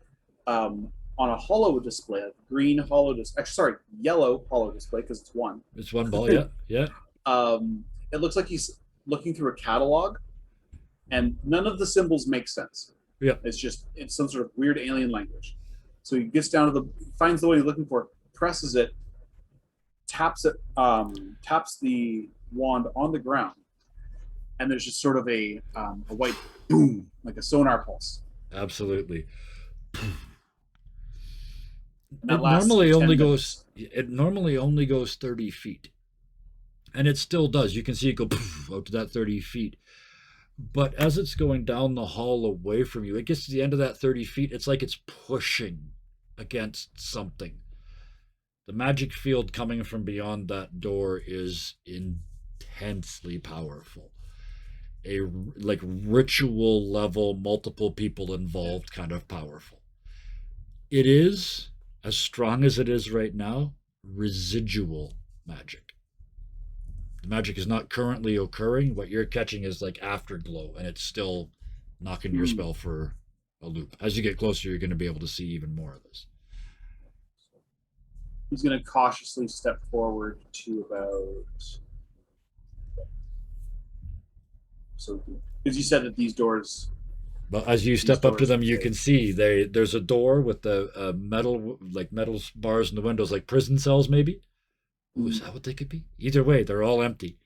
on a hollow display, a green hollow display. Sorry, yellow hollow display because it's one. It's one ball. Yeah. Yeah. It looks like he's looking through a catalog, and none of the symbols make sense. Yeah. It's some sort of weird alien language. So he gets down to finds the one he's looking for, presses it, taps the wand on the ground, and there's just sort of a white boom, like a sonar pulse. Absolutely. That It lasts normally 10 only minutes. goes. It normally only goes 30 feet, and it still does. You can see it go out to that 30 feet. But as it's going down the hall away from you, it gets to the end of that 30 feet. It's like it's pushing against something. The magic field coming from beyond that door is intensely powerful. A like ritual level, multiple people involved kind of powerful. It is, as strong as it is right now, residual magic. The magic is not currently occurring. What you're catching is like afterglow, and it's still knocking your spell for a loop. As you get closer, you're going to be able to see even more of this. He's going to cautiously step forward to about. So, because you said that these doors. But as you step up to doors them, are you safe. can see there's a door with the metal bars in the windows, like prison cells, maybe. Ooh, is that what they could be? Either way, they're all empty.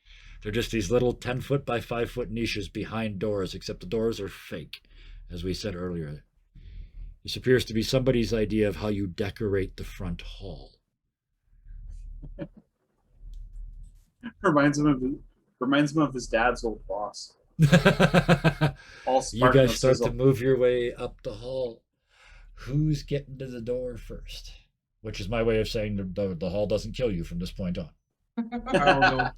They're just these little 10-foot by 5-foot niches behind doors, except the doors are fake, as we said earlier. This appears to be somebody's idea of how you decorate the front hall. Reminds him of his dad's old boss. All You spark guys no start sizzle. to move your way up the hall. Who's getting to the door first? Which is my way of saying the hall doesn't kill you from this point on. I'll go.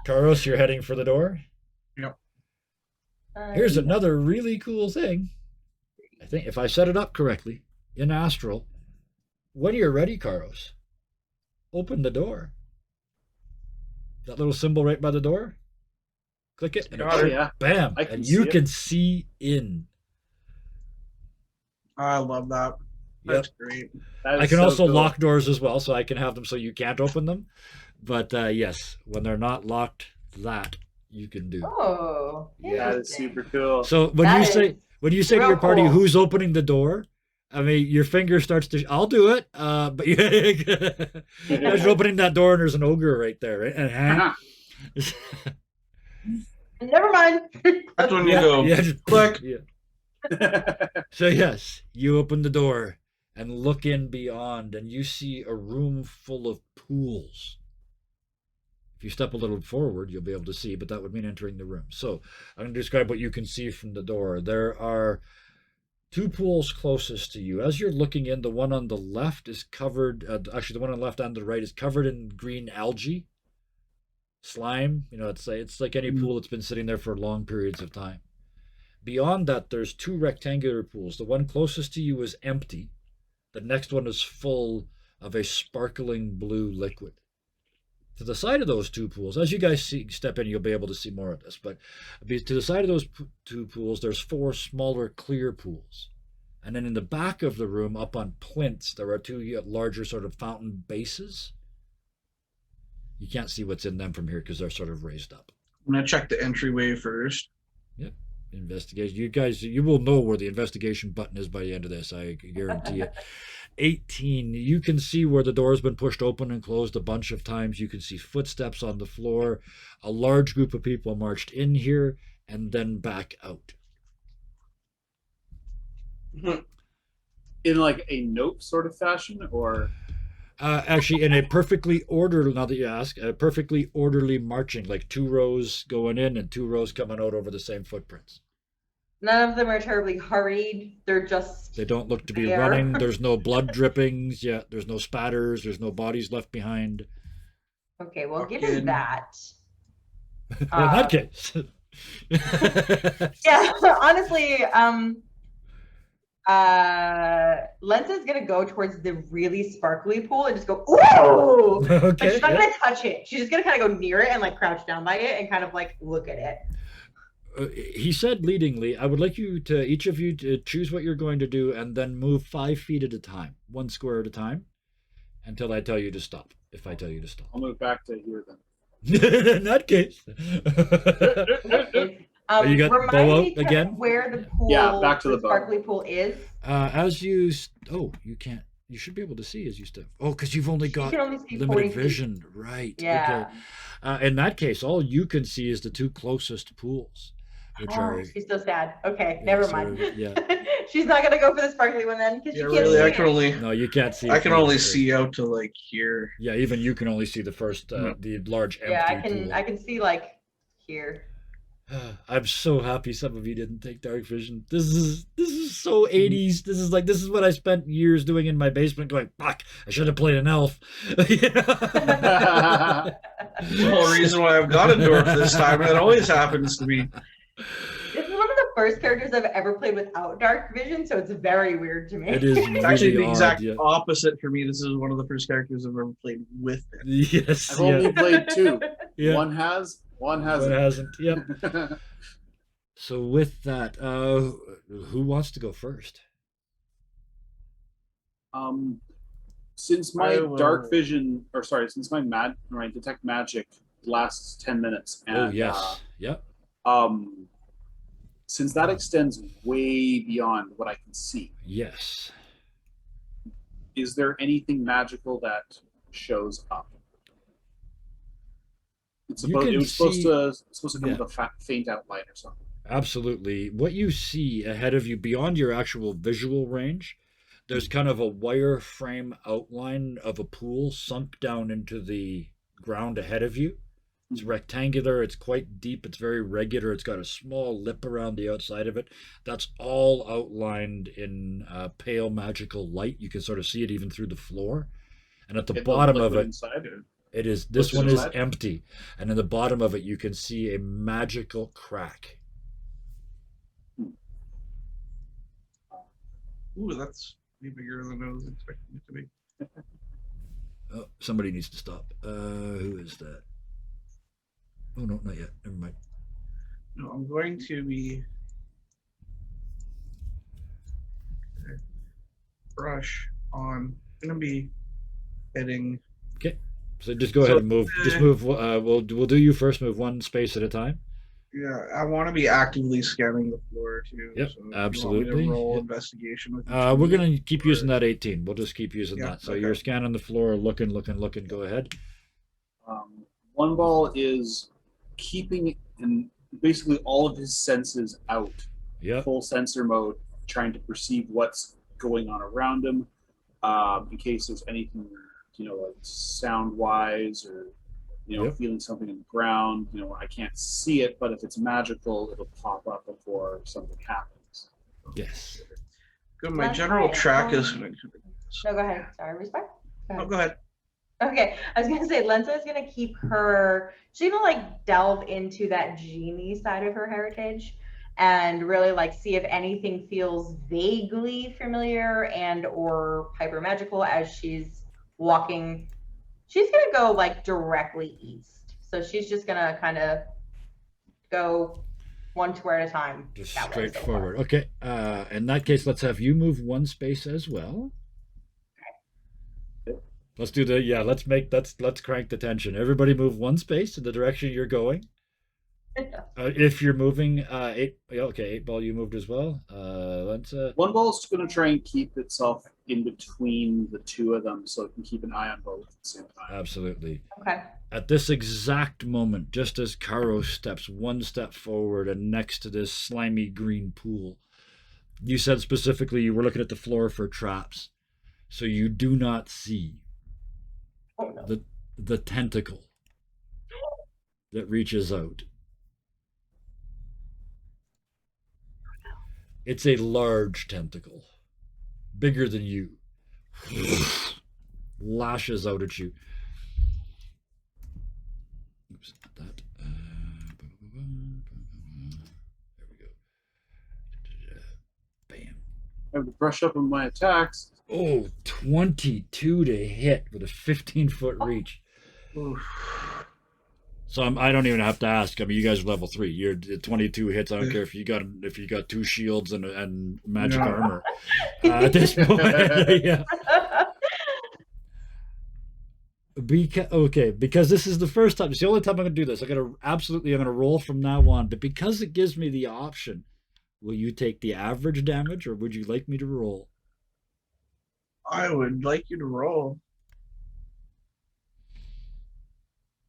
Karos, you're heading for the door? Yep. Here's another really cool thing. I think if I set it up correctly, in Astral, when you're ready, Karos, open the door. That little symbol right by the door, click it, and Got Oh it. yeah, bam, I can and see you it. can see in. I love that. That's great. that is I can so also cool. lock doors as well, so I can have them so you can't open them. But yes, when they're not locked, that you can do. Oh, That is interesting. super cool. So when That you say to real your party, cool. who's opening the door? I mean, your finger starts to. I'll do it. But you guys are opening that door, and there's an ogre right there. Right? And Never mind. That's when you go. just click. Yeah. So yes, you open the door and look in beyond, and you see a room full of pools. If you step a little forward, you'll be able to see, but that would mean entering the room. So I'm going to describe what you can see from the door. There are 2 pools closest to you. As you're looking in, the one on the left is covered, actually, the one on the left and the right is covered in green algae, slime. You know, it's like any pool that's been sitting there for long periods of time. Beyond that, there's 2 rectangular pools. The one closest to you is empty. The next one is full of a sparkling blue liquid. To the side of those 2 pools, as you guys step in, you'll be able to see more of this, but to the side of those 2 pools, there's 4 smaller clear pools. And then in the back of the room, up on plinths, there are 2 larger sort of fountain bases. You can't see what's in them from here because they're sort of raised up. I'm gonna check the entryway first. Yep. Investigation. You guys, you will know where the investigation button is by the end of this, I guarantee it. 18. You can see where the door has been pushed open and closed a bunch of times. You can see footsteps on the floor. A large group of people marched in here and then back out. In like a note sort of fashion, or Actually, in a perfectly orderly, now that you ask, a perfectly orderly marching, like 2 rows going in and 2 rows coming out over the same footprints. None of them are terribly hurried. They're just. They don't look to be There. running. There's no blood drippings yet. There's no spatters. There's no bodies left behind. Okay, well, Fucking- given that. Well, in that case. Yeah, honestly, Lensa's gonna go towards the really sparkly pool and just go, ooh! But Okay. she's not Yeah. gonna touch it. She's just gonna kind of go near it and like crouch down by it and kind of like look at it. He said leadingly, I would like you to, each of you, to choose what you're going to do and then move 5 feet at a time, 1 square at a time, until I tell you to stop. If I tell you to stop. I'll move back to here then. In that case. You got Remind bow out me kind of again? where the pool, Yeah, back to the bow. sparkly pool is. As you, you can't, you should be able to see as you step. Oh, because you've only You got can only see 40 limited feet. vision. Right. Yeah. Okay. In that case, all you can see is the 2 closest pools, which Oh, are. she's so sad. Okay, Yeah, never so, mind. yeah. She's not gonna go for the sparkly one then because Yeah, she can't really. see I it. can only. No, you can't see. I it can from only the- see out to like here. Yeah, even you can only see the first, the large empty Yeah, pool. I can see like here. I'm so happy some of you didn't take dark vision. This is so 80s. This is what I spent years doing in my basement going, fuck, I should have played an elf. You know? That's the whole reason why I've got a dwarf this time, and it always happens to be. This is one of the first characters I've ever played without dark vision, so it's very weird to me. It is It's actually really the exact odd, yeah. opposite for me. This is one of the first characters I've ever played with it. Yes, I've only played 2. yeah. One has, one But it hasn't. hasn't. Yep. So with that, who wants to go first? Since I my dark will- vision, or sorry, since my detect magic lasts 10 minutes, Oh and yes, yep. since that extends way beyond what I can see, Yes. is there anything magical that shows up? You can It was see, supposed to come yeah, with a faint outline or something. absolutely. What you see ahead of you, beyond your actual visual range, there's kind of a wireframe outline of a pool sunk down into the ground ahead of you. It's rectangular, it's quite deep, it's very regular, it's got a small lip around the outside of it. That's all outlined in pale magical light. You can sort of see it even through the floor. And at the In the bottom of liquid it, inside, or it is this liquid one is inside? empty. And in the bottom of it, you can see a magical crack. Ooh, that's way bigger than I was expecting it to be. Oh, somebody needs to stop. Who is that? Oh no, not yet. Never mind. No, I'm going to be brush on. I'm gonna be heading. Okay. So just go So, ahead and move. Just move. We'll do you first. Move one space at a time. yeah, I want to be actively scanning the floor too. Yep, So you want me to absolutely. roll Yep. investigation with each We're unit, gonna keep or- using that 18. We'll just keep using Yeah, that. So okay. you're scanning the floor, looking. Go ahead. One ball is keeping in basically all of his senses out, Yep. full sensor mode, trying to perceive what's going on around him, in case there's anything, like sound wise or, Yep. feeling something in the ground. I can't see it, but if it's magical, it'll pop up before something happens. Yes. Good. My That's general right. track is. No, go ahead. Sorry, respect. Go Oh, ahead. go ahead. Okay, I was gonna say Lensa is gonna keep her. She's gonna like delve into that genie side of her heritage, and really like see if anything feels vaguely familiar and or hyper magical as she's walking. She's gonna go like directly east, so she's just gonna kind of go one square at a time. Just that way so straightforward. far. Okay. In that case, let's have you move one space as well. Let's do the yeah. Let's crank the tension. Everybody move one space in the direction you're going. If you're moving, eight. Okay, 8 ball. You moved as well. Let's. One ball is going to try and keep itself in between the two of them so it can keep an eye on both at the same time. Absolutely. Okay. At this exact moment, just as Caro steps one step forward and next to this slimy green pool, you said specifically you were looking at the floor for traps, so you do not see Oh no. the tentacle that reaches out. It's a large tentacle, bigger than you, lashes out at you. Oops, not that. There we go. Bam. I have to brush up on my attacks. Oh, 22 to hit with a 15-foot reach. Oof. So I don't even have to ask. I mean, you guys are level 3. You're 22 hits. I don't care if you got 2 shields and magic Yeah. armor. At this point, yeah. Because this is the first time. It's the only time I'm gonna do this. I'm gonna roll from now on. But because it gives me the option, will you take the average damage or would you like me to roll? I would like you to roll.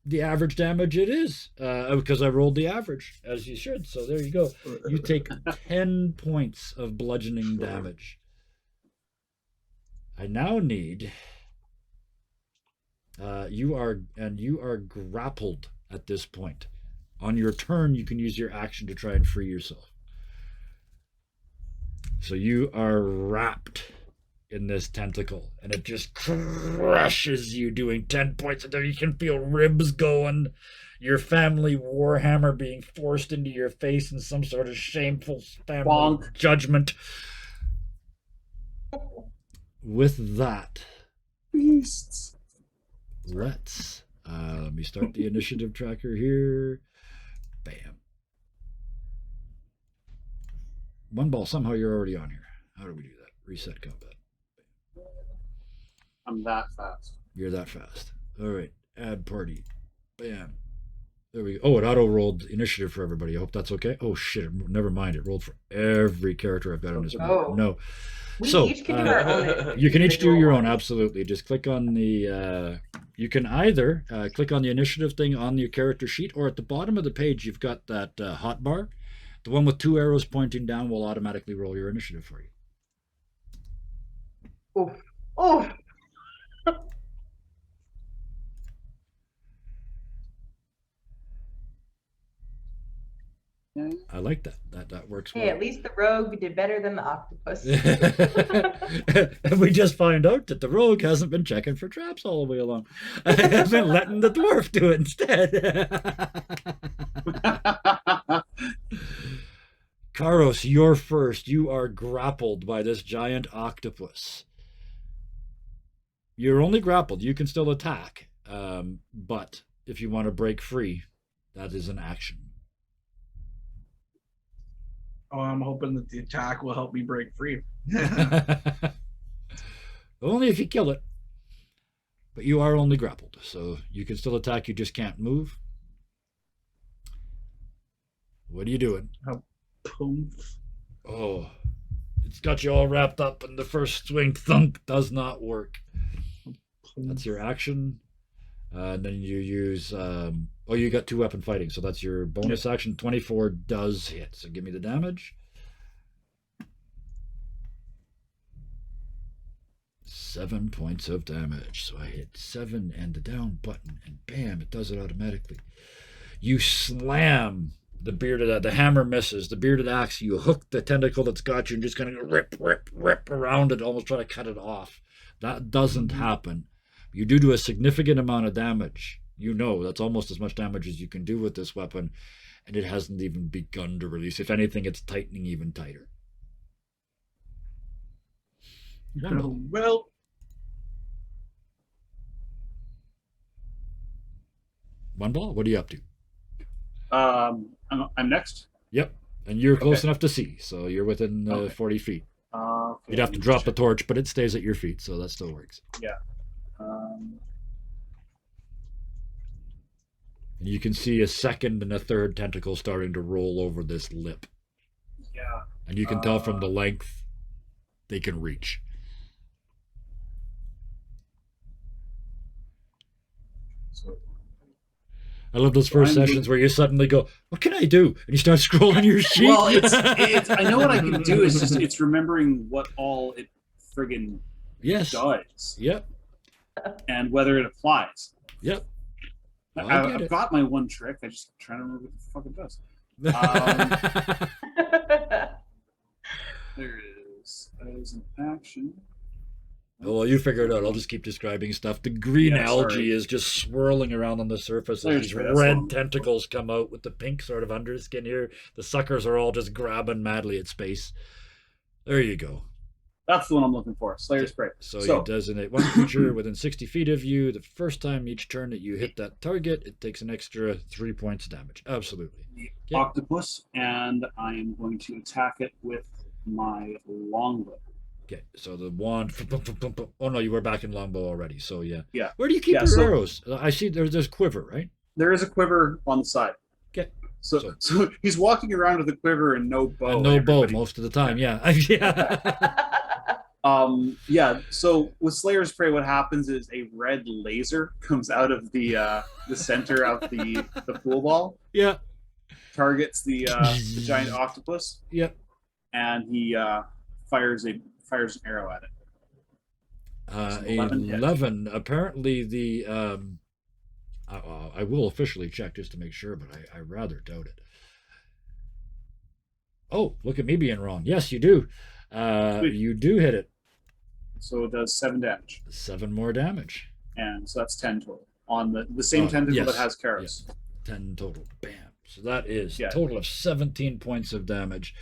The average damage it is, because I rolled the average as you should. So there you go. You take 10 points of bludgeoning Sure. damage. I now need. You are grappled at this point. On your turn, you can use your action to try and free yourself. So you are wrapped in this tentacle, and it just crushes you, doing 10 points. And you can feel ribs going, your family warhammer being forced into your face in some sort of shameful family Bonk. judgment. With that, Beasts. let's let me start the initiative tracker here. Bam. One ball. Somehow you're already on here. How do we do that? Reset combat. I'm that fast. You're that fast. All right. Add party. Bam. There we go. Oh, it auto rolled initiative for everybody. I hope that's okay. Oh shit! Never mind. It rolled for every character I've got on this board. Oh. No. We So, each can do our own. You can each do individual your own. ones. Absolutely. Just click on the. You can either click on the initiative thing on your character sheet, or at the bottom of the page, you've got that hot bar. The one with 2 arrows pointing down will automatically roll your initiative for you. Oof. Oof. I like that. That works well. Hey, at least the rogue did better than the octopus. And we just find out that the rogue hasn't been checking for traps all the way along. I've been letting the dwarf do it instead. Karos, you're first. You are grappled by this giant octopus. You're only grappled. You can still attack. But if you want to break free, that is an action. Oh, I'm hoping that the attack will help me break free. Only if you kill it. But you are only grappled, so you can still attack, you just can't move. What are you doing? Poof. Oh, it's got you all wrapped up, and the first swing thunk does not work. That's your action. And then you use oh, you got 2 weapon fighting, so that's your bonus action. 24 does hit, so give me the damage. 7 points of damage. So I hit 7 and the down button, and bam, it does it automatically. You slam the hammer misses. The bearded axe, you hook the tentacle that's got you and just kind of rip around it, almost try to cut it off. That doesn't happen. You do a significant amount of damage. You know that's almost as much damage as you can do with this weapon, and it hasn't even begun to release. If anything, it's tightening even tighter. Well, One ball, what are you up to? I'm next. Yep, and you're close Okay. enough to see, so you're within Okay. 40 feet. Okay, You'd have to drop the torch, but it stays at your feet, so that still works. Um, And you can see a second and a third tentacle starting to roll over this lip. yeah. And you can tell from the length they can reach. So I love those first I'm- sessions where you suddenly go, "What can I do?" And you start scrolling your sheet. well, it's I know what I can do. It's just it's remembering what all it friggin' Yes. does Yep. and whether it applies. Yep. Well, I get I've it. got my one trick. I just trying to remember what the fuck it does. There it is. As an action. Well, you figure it out. I'll just keep describing stuff. The green Yeah, algae sorry. is just swirling around on the surface as There's these right, that's red one. tentacles come out with the pink sort of underskin here. The suckers are all just grabbing madly at space. There you go. That's the one I'm looking for. Slayer's Prey. So you designate one creature within 60 feet of you. The first time each turn that you hit that target, it takes an extra 3 points of damage. Absolutely. the Yeah. octopus, and I am going to attack it with my longbow. Okay, so the wand. Oh no, you were back in longbow already. So yeah. Yeah. Where do you keep Yeah, your so- arrows? I see there's quiver, right? There is a quiver on the side. Okay. So he's walking around with a quiver and no bow. And no bow everybody. most of the time. Yeah. Yeah. Yeah. So with Slayer's Prey, what happens is a red laser comes out of the center of the pool ball, Yeah. targets the giant octopus, Yep. and he fires an arrow at it. So 11 hit. 11. Apparently, the I will officially check just to make sure, but I rather doubt it. Oh, look at me being wrong. Yes, you do. Sweet. You do hit it. So it does 7 damage, 7 more damage. and so that's 10 total on the same tentacle yes. that has Karos. 10 total. Bam. So that is Yeah. a total of 17 points of damage.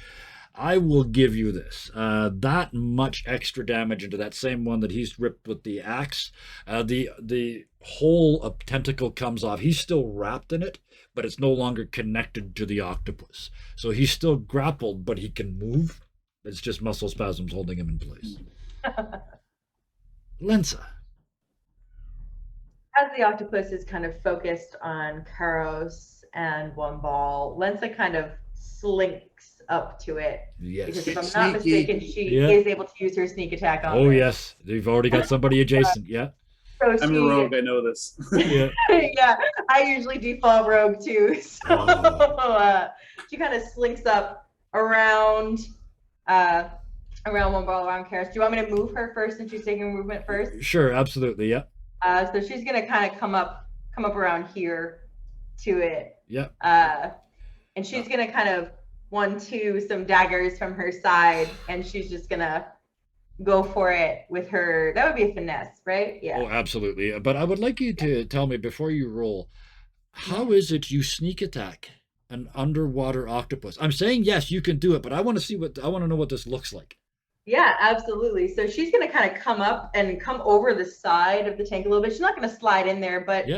I will give you this. That much extra damage into that same one that he's ripped with the axe. The whole tentacle comes off. He's still wrapped in it, but it's no longer connected to the octopus. So he's still grappled, but he can move. It's just muscle spasms holding him in place. Lensa. As the octopus is kind of focused on Karos and One Ball, Lensa kind of slinks up to it. Yes. Because if I'm Sneaky. not mistaken, she Yeah. is able to use her sneak attack on Oh, this. yes. They've already got somebody adjacent. Yeah. So I'm a rogue. I know this. Yeah. yeah, I usually default rogue too. So Oh. she kind of slinks up around One Ball, around Karos. Do you want me to move her first since she's taking movement first? Sure, absolutely. Yeah. So she's gonna kind of come up around here to it. Yeah. And she's gonna kind of 1-2 some daggers from her side, and she's just gonna go for it with her. That would be a finesse, right? Yeah. Oh, absolutely. But I would like you to tell me before you roll, how is it you sneak attack an underwater octopus? I'm saying yes, you can do it, but I want to know what this looks like. Yeah, absolutely. So she's gonna kind of come up and come over the side of the tank a little bit. She's not gonna slide in there, but Yeah.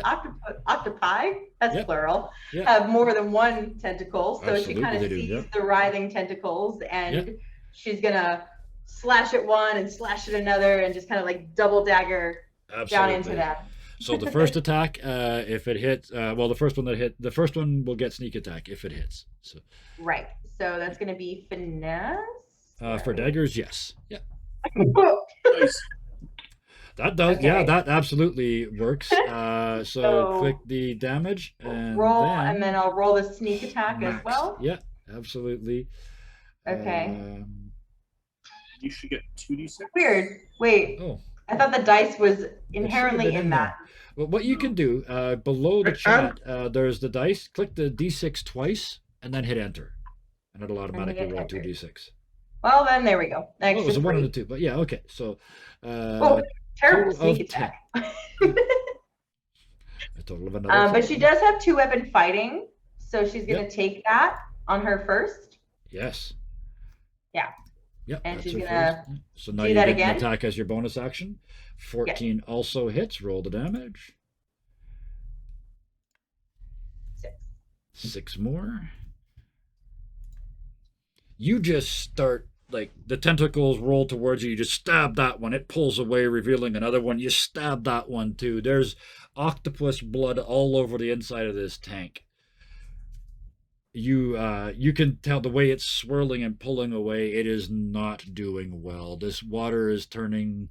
octopi, that's Yeah. plural, Yeah. have more than one tentacle. So Absolutely she kind they of do, sees yeah. the writhing tentacles, and Yeah. she's gonna slash at one and slash at another, and just kind of like double dagger down Absolutely. into them. So the first attack, if it hits, the first one will get sneak attack if it hits. So Right. So that's gonna be finesse. for daggers, yes. Yeah. Nice. That does. Okay. Yeah, that absolutely works. So So, click the damage and roll, then and then I'll roll the sneak attack as max. well. Yeah, absolutely. Okay. You should get 2d6. Weird. Wait. Oh, I thought the dice was been inherently in in that. well, what you can do below the And- chat, there's the dice. Click the D6 twice and then hit enter, and it'll automatically hit roll enter. 2d6. Well, then there we go. Oh, it was Extra a 1 and a three. 2, but yeah, okay. So Oh, terrible total of sneak attack. a total of another. But she 10. does have 2-weapon fighting, so she's gonna Yep. take that on her first. Yes. Yeah. Yep. And that's she's her gonna first. So now do you that get an again? attack as your bonus action. 14 also hits. Roll the damage. 6. 6 more. You just start, like, the tentacles roll towards you. You just stab that one. It pulls away, revealing another one. You stab that one too. There's octopus blood all over the inside of this tank. You can tell the way it's swirling and pulling away. It is not doing well. This water is turning.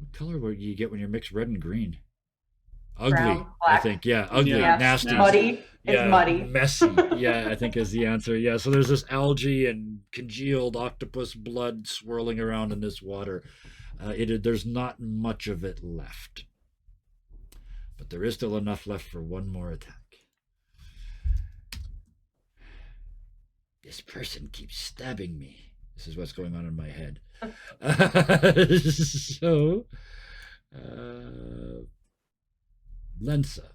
What color would you get when you mix red and green? Ugly, Brown, I black. think. Yeah, ugly, Yeah. nasty. Muddy. It's Yeah, muddy. messy. Yeah, I think is the answer. Yeah, so there's this algae and congealed octopus blood swirling around in this water. There's not much of it left, but there is still enough left for one more attack. This person keeps stabbing me. This is what's going on in my head. So, Lensa.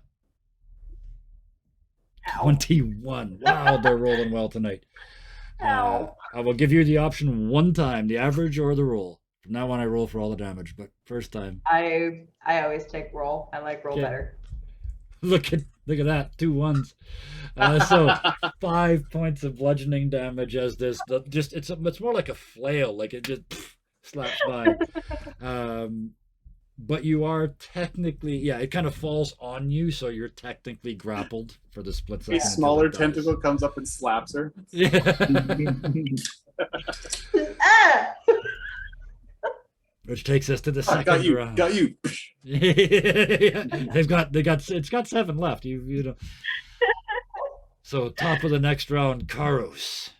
Ow. 21. Wow, they're rolling well tonight. Ow. I will give you the option one time, the average or the roll. From now on, I roll for all the damage, but first time. I always take roll. I like roll Okay. better. Look at that, 2 1s. So 5 points of bludgeoning damage as this. It's more like a flail, like it just slaps by. But you are technically, it kind of falls on you, so you're technically grappled for the split second. A until smaller it dies. tentacle comes up and slaps her. Yeah. Ah! Which takes us to the I second got you. round. Got you. Yeah. It's got 7 left. You know. So top of the next round, Karos.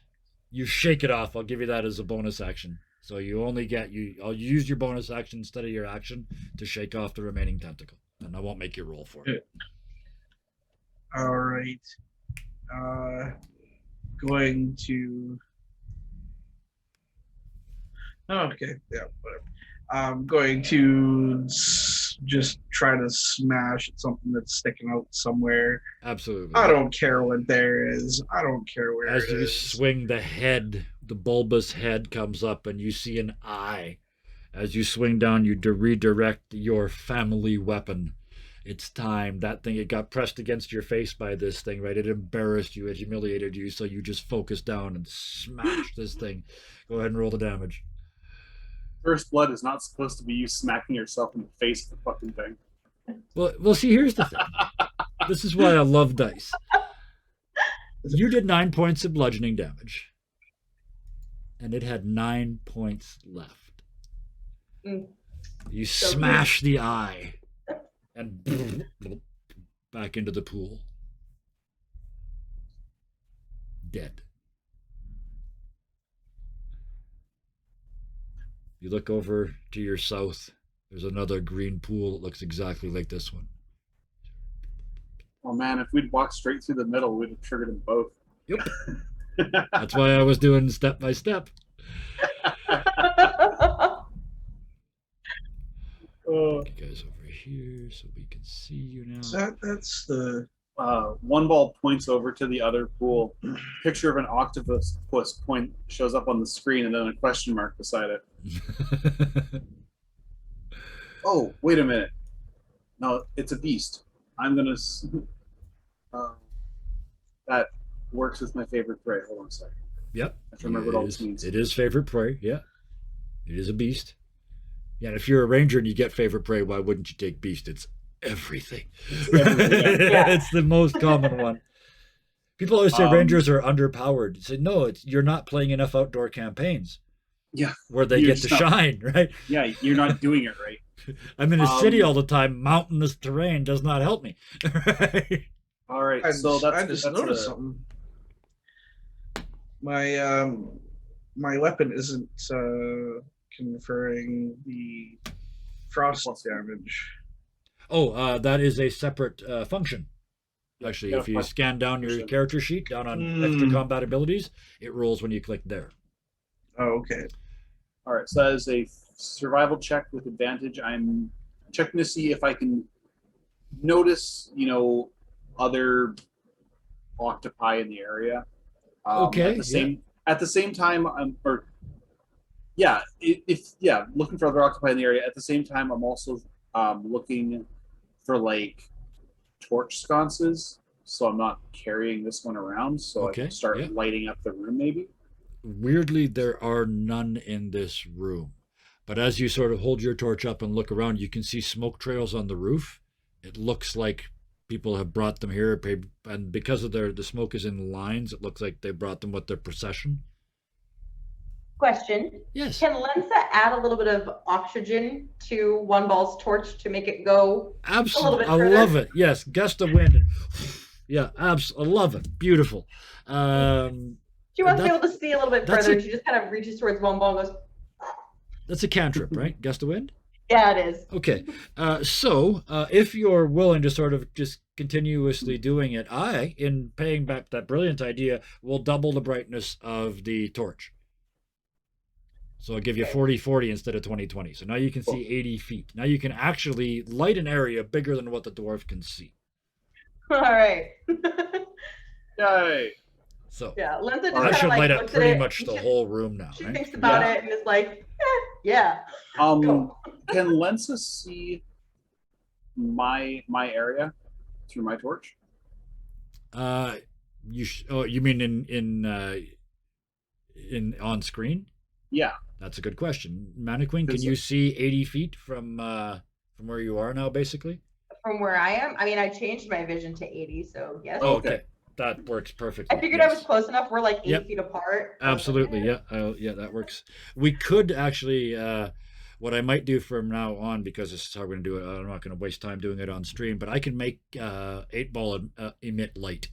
You shake it off. I'll give you that as a bonus action. So you only get I'll use your bonus action instead of your action to shake off the remaining tentacle, and I won't make you roll for it. All right. Going to. Oh, okay. Yeah, whatever. I'm going to just try to smash at something that's sticking out somewhere. Absolutely. I don't care what there is. I don't care where As it you is. swing the head, the bulbous head comes up and you see an eye. As you swing down, you redirect your family weapon. It's time. That thing, it got pressed against your face by this thing, right? It embarrassed you, it humiliated you, so you just focus down and smash this thing. Go ahead and roll the damage. First blood is not supposed to be you smacking yourself in the face with the fucking thing. Well, see, here's the thing. This is why I love dice. You did 9 points of bludgeoning damage, and it had 9 points left. You smash the eye, and back into the pool. Dead. You look over to your south. There's another green pool that looks exactly like this one. Oh man, if we'd walked straight through the middle, we'd have triggered them both. Yep. That's why I was doing step by step. Uh, Get you guys over here so we can see you now. That's the one ball points over to the other pool. Picture of an octopus point shows up on the screen, and then a question mark beside it. Oh, wait a minute. No, it's a beast. I'm gonna. That works with my favorite prey. Hold on a second. Yep. I have to remember what all this means. It is favorite prey. Yeah. It is a beast. Yeah, and if you're a ranger and you get favorite prey, why wouldn't you take beast? It's everything. Yeah. It's the most common one. People always say rangers are underpowered. Say no, you're not playing enough outdoor campaigns. Yeah, where they you're get to just not- shine, right? Yeah, you're not doing it right. I'm in a city all the time. Mountainous terrain does not help me. Right? All right, I so just noticed something. My weapon isn't conferring the frost damage. Oh, that is a separate function. Actually, Yeah, if you fine. scan down your Understood. character sheet, down on extra combat abilities, it rolls when you click there. Oh, okay. All right, so that is a survival check with advantage. I'm checking to see if I can notice, other octopi in the area. Okay, At the same time, looking for other octopi in the area. At the same time, I'm also looking for like torch sconces, so I'm not carrying this one around. So I can start lighting up the room, maybe. Weirdly, there are none in this room. But as you sort of hold your torch up and look around, you can see smoke trails on the roof. It looks like people have brought them here, and because of the smoke is in lines, it looks like they brought them with their procession. Question. Yes. Can Lensa add a little bit of oxygen to One Ball's torch to make it go Absolutely. a little bit further? I love it. Yes. Gust of wind. Yeah, absolutely. I love it. Beautiful. She wants to be able to see a little bit further, and she just kind of reaches towards One Ball and goes, that's a cantrip, right? Gust of wind? yeah, it is. Okay. So if you're willing to sort of just continuously doing it, I, in paying back that brilliant idea, will double the brightness of the torch. So I'll give you 40-40 instead of 20-20. So now you can see 80 feet. Now you can actually light an area bigger than what the dwarf can see. All right. Yay! So yeah, Lensa just that kind should of like light up looks pretty at it, much the whole room now, She right? thinks about it and is like, yeah. Can Lensa see my area through my torch? You mean in on screen? Yeah. That's a good question. Mannequin, can you see 80 feet from where you are now, basically? From where I am? I mean, I changed my vision to 80, so yes. Oh, okay. That works perfectly. I figured I was close enough. We're like 8 feet apart. Absolutely, yeah. Yeah, that works. We could actually, what I might do from now on, because this is how we're going to do it, I'm not going to waste time doing it on stream, but I can make 8-ball emit light.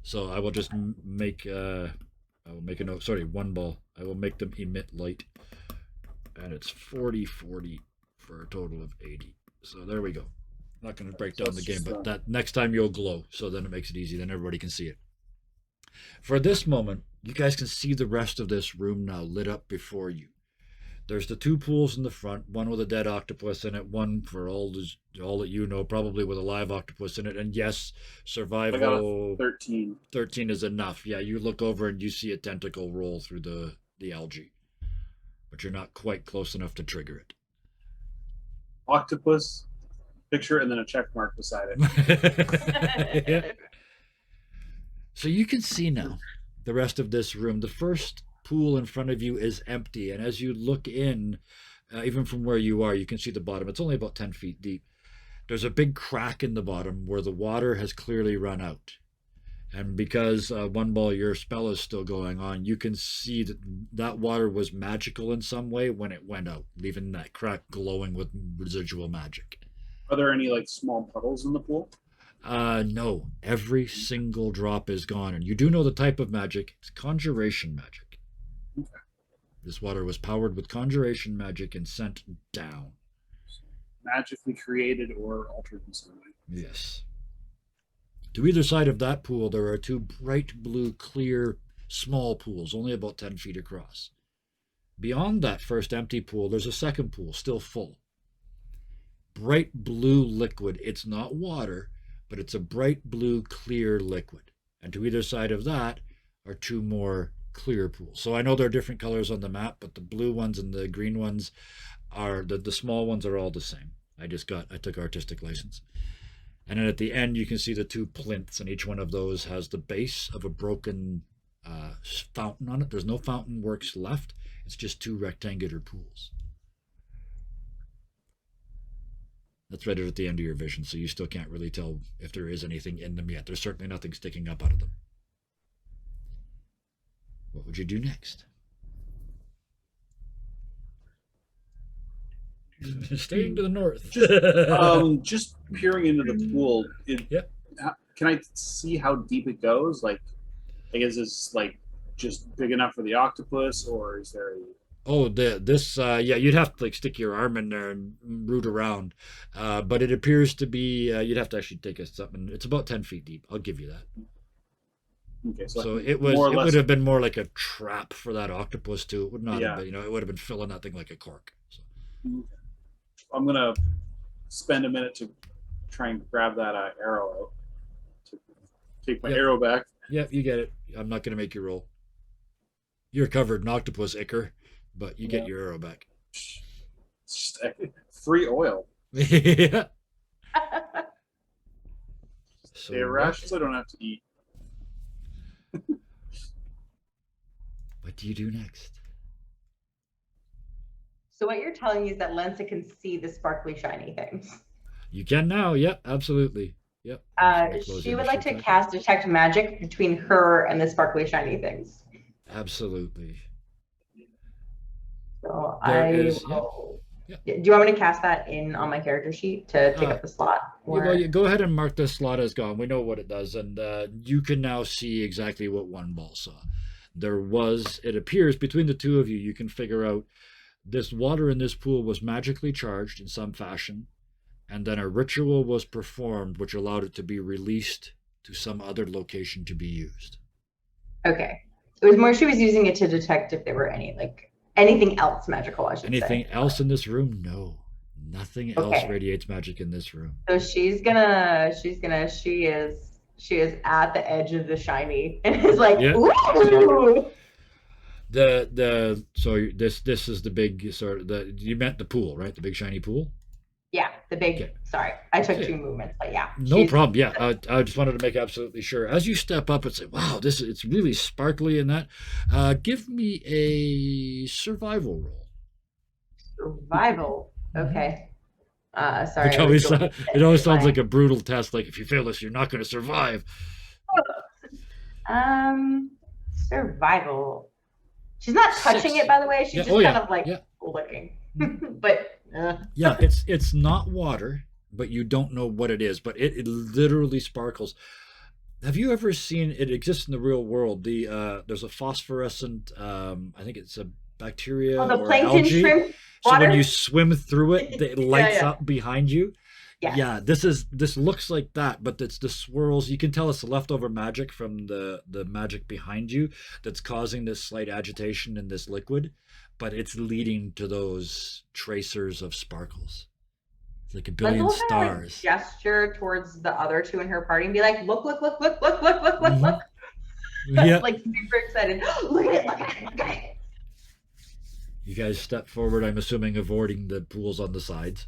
So I will just make, I will make a note, sorry, 1-ball. I will make them emit light. And it's 40-40 for a total of 80. So there we go. Not going to break down the game, but that next time you'll glow, so then it makes it easy. Then everybody can see it. For this moment, you guys can see the rest of this room now lit up before you. There's the two pools in the front, one with a dead octopus in it, one for all that you know, probably with a live octopus in it. And yes, I got a survival 13. 13 is enough. Yeah, you look over and you see a tentacle roll through the algae, but you're not quite close enough to trigger it. Octopus, picture, and then a check mark beside it. Yeah. So you can see now the rest of this room. The first pool in front of you is empty, and as you look in, even from where you are, you can see the bottom. It's only about 10 feet deep. There's a big crack in the bottom where the water has clearly run out. And because One Ball, your spell is still going on, you can see that that water was magical in some way when it went out, leaving that crack glowing with residual magic. Are there any like small puddles in the pool? No, every single drop is gone. And you do know the type of magic. It's conjuration magic. Okay. This water was powered with conjuration magic and sent down. Magically created or altered in some way. Yes. To either side of that pool, there are two bright blue, clear, small pools, only about 10 feet across. Beyond that first empty pool, there's a second pool, still full. Bright blue liquid. It's not water, but it's a bright blue, clear liquid. And to either side of that are two more clear pools. So I know there are different colors on the map, but the blue ones and the green ones are, the small ones are all the same. I took artistic license. And then at the end, you can see the two plinths, and each one of those has the base of a broken fountain on it. There's no fountain works left. It's just two rectangular pools. That's right at the end of your vision, so you still can't really tell if there is anything in them yet. There's certainly nothing sticking up out of them. What would you do next? Staying to the north. Just peering into the pool. Yep. Can I see how deep it goes? Like is this like just big enough for the octopus, or is there? Yeah, you'd have to like stick your arm in there and root around, but it appears to be. You'd have to actually take a something. It's about 10 feet deep. I'll give you that. Okay, So it would have been more like a trap for that octopus too. It would not have been, it would have been filling that thing like a cork. So. I'm gonna spend a minute to try and grab that arrow out to take my arrow back. Yeah, you get it. I'm not gonna make you roll. You're covered in octopus ichor, but you get your arrow back. Just free oil. Yeah. Stay rations I don't have to eat. What do you do next? So what you're telling me is that Lensa can see the sparkly, shiny things. You can now. Yep, absolutely. Yep. She would like to cast Detect Magic between her and the sparkly, shiny things. Absolutely. So Yeah. Do you want me to cast that in on my character sheet to take up the slot? Well, go ahead and mark the slot as gone. We know what it does, and you can now see exactly what One Ball saw. It appears, between the two of you, you can figure out this water in this pool was magically charged in some fashion, and then a ritual was performed which allowed it to be released to some other location to be used. Okay. It was more she was using it to detect if there were anything else magical, I should say. Anything else in this room? No. Nothing else radiates magic in this room. So she is at the edge of the shiny and is like, ooh. So this is the big sort of you meant the pool, right? The big shiny pool? Yeah, the big sorry. I took two movements, but yeah. No problem. Yeah. I just wanted to make absolutely sure. As you step up and say, wow, it's really sparkly in that. Give me a survival roll. Survival. Okay. Sorry. It always sounds like a brutal test, like if you fail this, you're not gonna survive. Survival. She's not touching it, by the way. She's just kind of like looking. But yeah, it's not water, but you don't know what it is. But it literally sparkles. Have you ever seen it exists in the real world? There's a phosphorescent. I think it's a bacteria the or plankton algae. shrimp So water? when you swim through it, it lights up behind you. Yes. Yeah, this looks like that, but it's the swirls. You can tell it's the leftover magic from the magic behind you that's causing this slight agitation in this liquid, but it's leading to those tracers of sparkles. It's like a Lenza billion will kind of like stars. gesture towards the other two in her party and be like, look, look, look, look, look, look, look, look, Mhm. look. Yeah. Like super excited. Look at it, look at it, look at it. You guys step forward, I'm assuming avoiding the pools on the sides.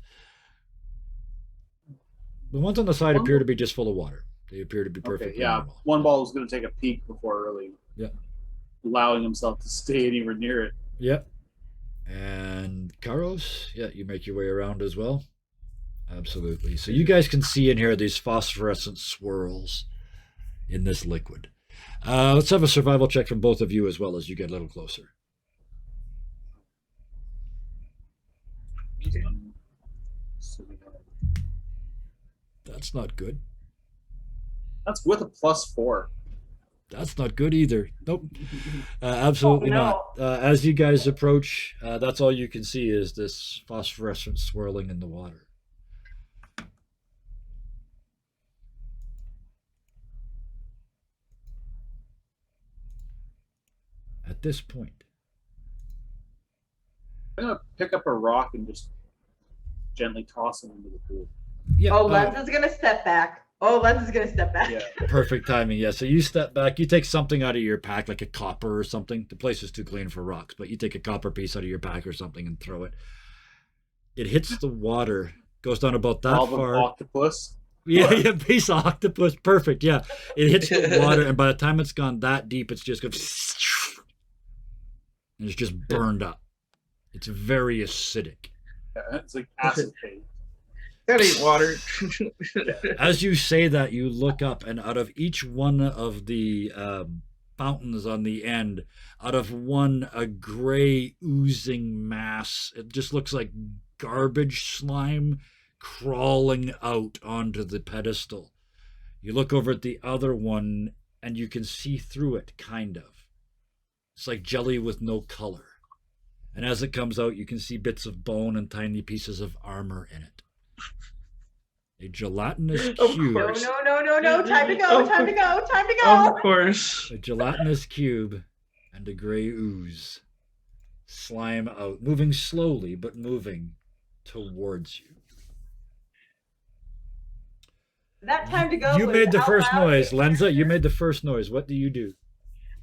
The ones on the side appear to be just full of water. They appear to be Okay, perfectly yeah. normal. One ball was going to take a peek before really Yeah. allowing himself to stay anywhere near it. Yep. And Karos, yeah, you make your way around as well. Absolutely. So you guys can see in here these phosphorescent swirls in this liquid. Let's have a survival check from both of you as well as you get a little closer. That's not good. That's with a +4. That's not good either. Nope. Absolutely Oh, no. not. As you guys approach, that's all you can see is this phosphorescent swirling in the water. At this point, I'm going to pick up a rock and just gently toss him into the pool. yeah, Oh, Lenza's gonna step back. Oh, Lenza's gonna step back. Yeah. perfect timing. Yeah, so you step back, you take something out of your pack, like a copper or something. The place is too clean for rocks, but you take a copper piece out of your pack or something and throw it. It hits the water, goes down about that All the far. octopus. Yeah, yeah, piece of octopus, perfect. Yeah, it hits the water, and by the time it's gone that deep, it's just goes, and it's just burned up. It's very acidic. Yeah, it's like acid paint. That ain't water. As you say that, you look up, and out of each one of the fountains on the end, out of one, a gray oozing mass. It just looks like garbage slime crawling out onto the pedestal. You look over at the other one, and you can see through it, kind of. It's like jelly with no color. And as it comes out, you can see bits of bone and tiny pieces of armor in it. A gelatinous Of cube. No, course. no, no, no, no. Time to go, Of time to go, time to Of go. course. A gelatinous cube and a gray ooze. Slime out, moving slowly, but moving towards you. That time to go. You was made the out first loud. noise. Lenza, you made the first noise. What do you do?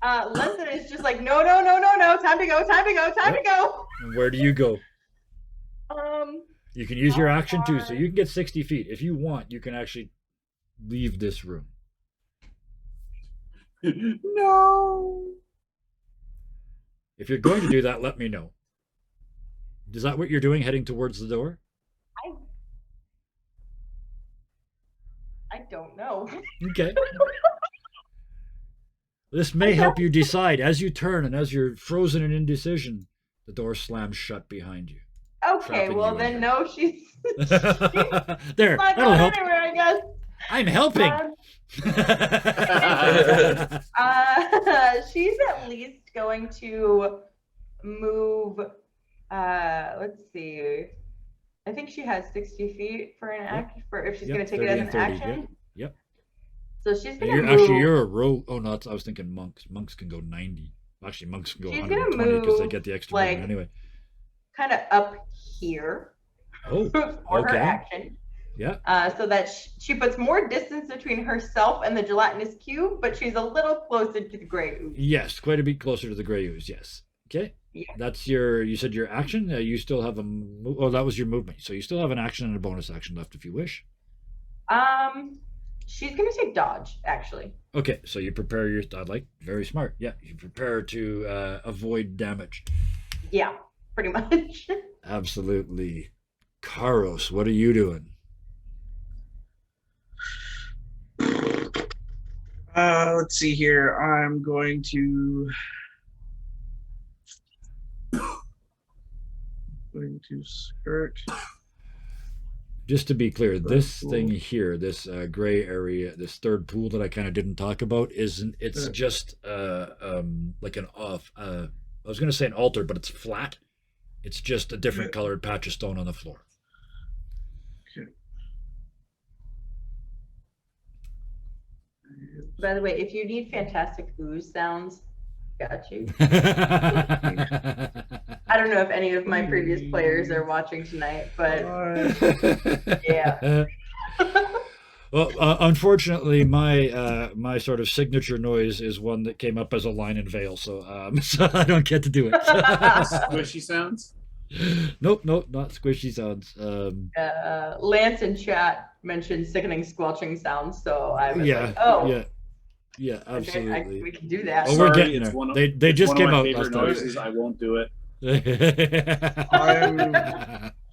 Lenza is just like, no, no, no, no, no. Time to go, time to go, time to go. And where do you go? Um, You can use your action too, so you can get 60 feet. If you want, you can actually leave this room. No. If you're going to do that, let me know. Is that what you're doing, heading towards the door? I don't know. Okay. This may help you decide. As you turn and as you're frozen in indecision, the door slams shut behind you. Okay, Trapping well you in then here. no, she's There, not that'll going help. anywhere, I guess. I'm helping. She's at least going to move. Let's see. I think she has 60 feet for an act for if she's Yep, going to take 30 it as and an 30, action. Yep. So she's going to You're move. actually you're a rogue. Oh no, I was thinking monks. Monks can go 90. Actually, monks can go She's gonna 120 because they move, get the extra like, movement anyway. kind of up here Oh, for her okay. action. Yeah. So that she puts more distance between herself and the gelatinous cube, but she's a little closer to the gray ooze. Yes, quite a bit closer to the gray ooze. Yes. Okay. Yeah. That's your. You said your action. You still have a. Oh, that was your movement. So you still have an action and a bonus action left if you wish. She's gonna take dodge, actually. Okay, so you prepare your. I like very smart. Yeah, you prepare to avoid damage. Yeah, pretty much. Absolutely. Karos, what are you doing? Let's see here. I'm going to skirt. Just to be clear, this Cool. thing here, this gray area, this third pool that I kind of didn't talk about, isn't. It's Yeah. just like an off. I was going to say an altar, but it's flat. It's just a different Yeah. colored patch of stone on the floor. By the way, if you need fantastic ooze sounds, got you. I don't know if any of my previous players are watching tonight, but yeah. Well, unfortunately, my sort of signature noise is one that came up as a line in Vale, so so I don't get to do it. Squishy sounds. Nope, not squishy sounds. Lance in chat mentioned sickening squelching sounds, so I was Yeah, like, oh, yeah, okay, absolutely. we can do that. Oh, we're Sorry, getting it's there. one of, They it's just one came of my out favorite last time. noises. I won't do it.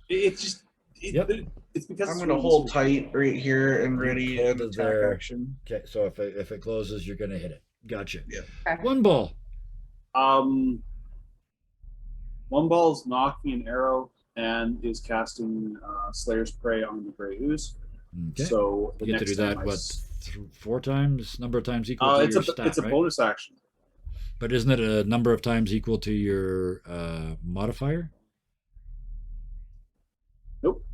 It's just Yep. it's because I'm it's gonna really hold easy. tight right here and ready Hold an it attack there. action. Okay, so if it closes, you're gonna hit it. Gotcha. Yeah. Okay. One ball. One ball is knocking an arrow and is casting Slayer's Prey on the Grey Ooze. Okay. So the You get to next do that time what 4 times? Number of times equal to it's your a stat, it's a right? bonus action. But isn't it a number of times equal to your modifier? Nope.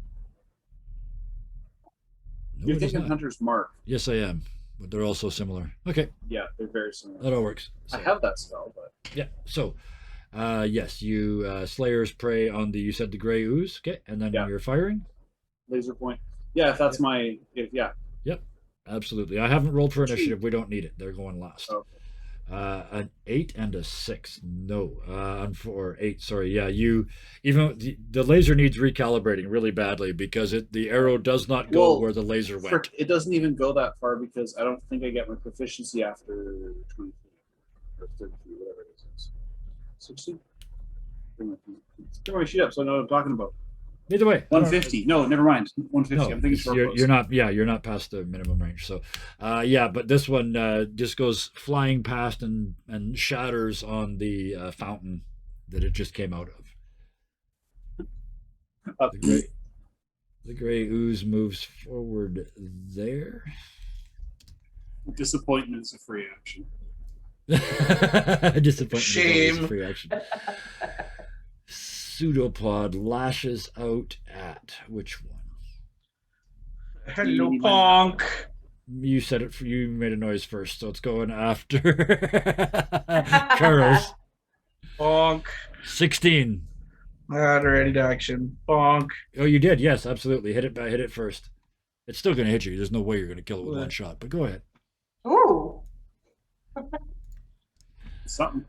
No, You're it is thinking not. Hunter's Mark. Yes, I am. But they're also similar. Okay, Yeah, they're very similar. that all works. So, I have that spell, but yeah. So, yes, you Slayer's Prey on the. You said the Gray Ooze. Okay, and then Yeah. you're firing. laser point. Yeah, if that's my yeah. Yep, absolutely. I haven't rolled for initiative. We don't need it. They're going last. Okay. An 8 and a 6. No, for 8. Sorry. Yeah, you even the laser needs recalibrating really badly because the arrow does not go Well, where the laser went. It doesn't even go that far because I don't think I get my proficiency after 23 or 33, whatever it is. 60? Get my sheet up so I know what I'm talking about. Either way, 150. No, never mind. 150. No, I'm thinking short you're not. Yeah, you're not past the minimum range. So, yeah, but this one just goes flying past and shatters on the fountain that it just came out of. The gray ooze moves forward there. Disappointment is a free action. Disappointment. Shame. Is always a free action. Pseudopod lashes out at which one? Hello, Ponk. You said it. You made a noise first, so it's going after Karos. Bonk. 16. Ready to action. Bonk. Oh, you did. Yes, absolutely. Hit it first. It's still going to hit you. There's no way you're going to kill it with one shot. But go ahead. Ooh. Something.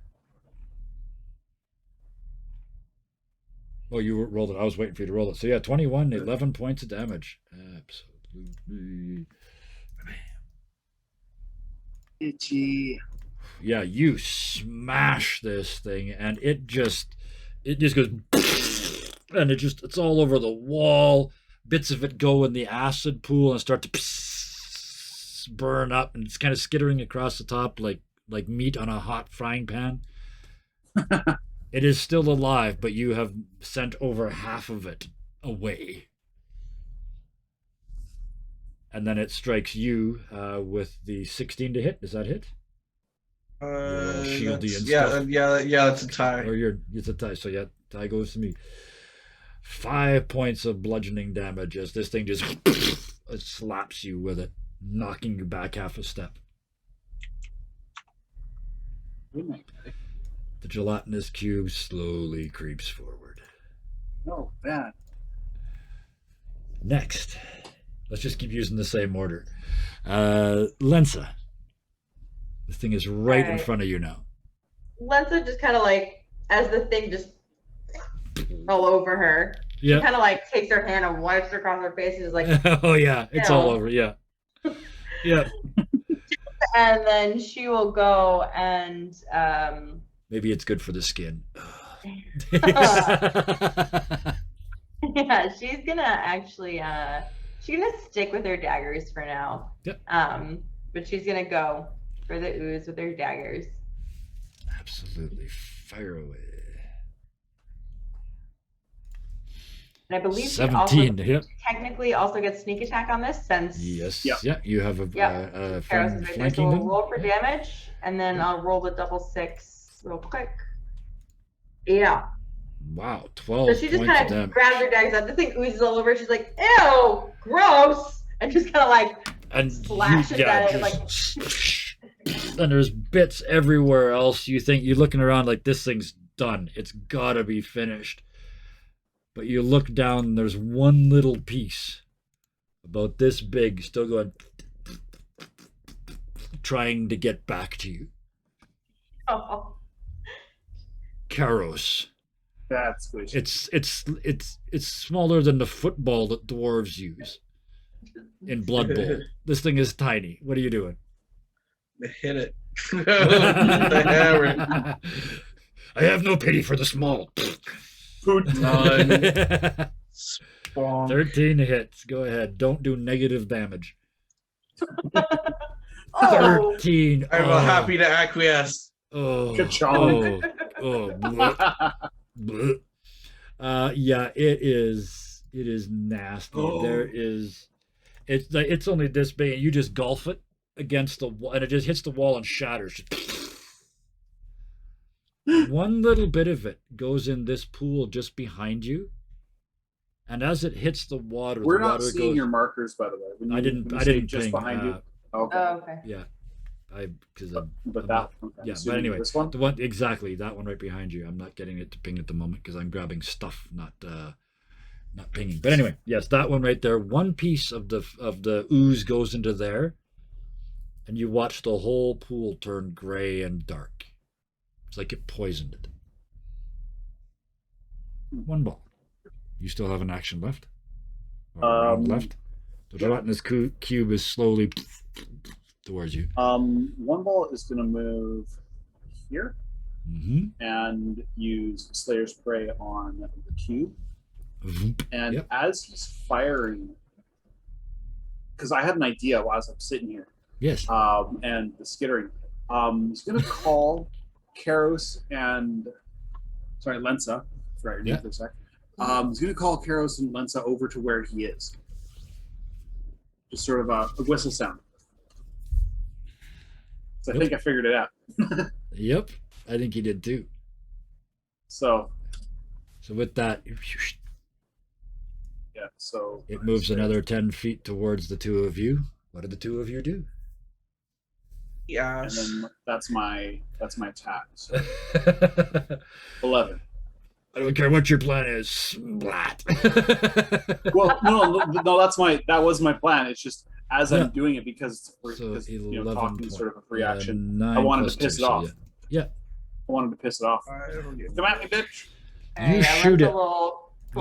Oh, you rolled it. I was waiting for you to roll it. So yeah, 21, 11 points of damage. Absolutely. Itchy. Yeah, you smash this thing, and it just goes, and it's all over the wall. Bits of it go in the acid pool and start to burn up, and it's kind of skittering across the top like meat on a hot frying pan. It is still alive, but you have sent over half of it away. And then it strikes you with the 16 to hit. Does that hit? Shieldy and stuff. Yeah, that's a tie. Or it's a tie. So yeah, tie goes to me. 5 points of bludgeoning damage as this thing just it slaps you with it, knocking you back half a step. The gelatinous cube slowly creeps forward. No, bad. Next, let's just keep using the same order. Lensa. This thing is right in front of you now. Lensa just kind of as the thing just all over her, Yeah. she kind of takes her hand and wipes it across her face and is like, oh yeah, it's all over. Yeah. Yeah. And then she will go and maybe it's good for the skin. yeah, she's gonna actually she's gonna stick with her daggers for now. Yep. But she's gonna go for the ooze with her daggers. Absolutely. Fire away. And I believe 17 she hit. technically also gets sneak attack on this since Yes. Yep. Yeah, you have a Karos friend is right there. So flanking we'll them. roll for damage, and then I'll roll the double 6 real quick. Yeah. Wow, 12 So she just points of kind of damage. grabs her daggers out. The thing oozes all over. She's like, "Ew, gross!" And just kind of and Slashes at it, like- and there's bits everywhere else. You think you're looking around like this thing's done. It's gotta be finished. But you look down and there's one little piece about this big still going, trying to get back to you. Oh. Karos. That's squishy. It's smaller than the football that dwarves use in Blood Bowl. This thing is tiny. What are you doing? Hit it. The hammer. I have no pity for the small. Putain. Spawn. 13 hits. Go ahead. Don't do negative damage. Oh. 13. I'm oh, happy to acquiesce. Oh, Good job. bleh, bleh. Yeah, it is nasty. Oh. It's only this big, and you just golf it against the wall, and it just hits the wall and shatters. One little bit of it goes in this pool just behind you, and as it hits the water, We're the not water seeing goes. your markers, by the way. When I you- didn't. when you I say didn't just ping, behind you. Okay. Oh, okay. Yeah, because But that. Okay. yeah, but Assuming anyway, this one. the one exactly that one right behind you. I'm not getting it to ping at the moment because I'm grabbing stuff, not pinging. But anyway, yes, that one right there. One piece of the ooze goes into there, and you watch the whole pool turn gray and dark. It's like it poisoned it. One ball. You still have an action left. Or a round left. The gelatinous cube is slowly towards you. One ball is going to move here Mm-hmm. and use Slayer's Prey on the cube. And Yep. as he's firing, because I had an idea while I'm sitting here, Yes. and the skittering, he's going to call Karos and Lensa. Right, your name Yeah. for a sec. He's going to call Karos and Lensa over to where he is. Just sort of a whistle sound. So I Yep. think I figured it out. Yep. I think he did too. So So with that, yeah, so it moves another 10 feet towards the two of you. What did the two of you do? and Yes. then that's my attack. So I 11. don't care what your plan is. Splat. Well, no, that was my plan. It's just as Yeah. I'm doing it because So talking 11 is sort of a free point- action. 9 I wanted plus to piss 2, it so off. yeah. I wanted to piss it off. I don't get Come at me, bitch! You shoot it. You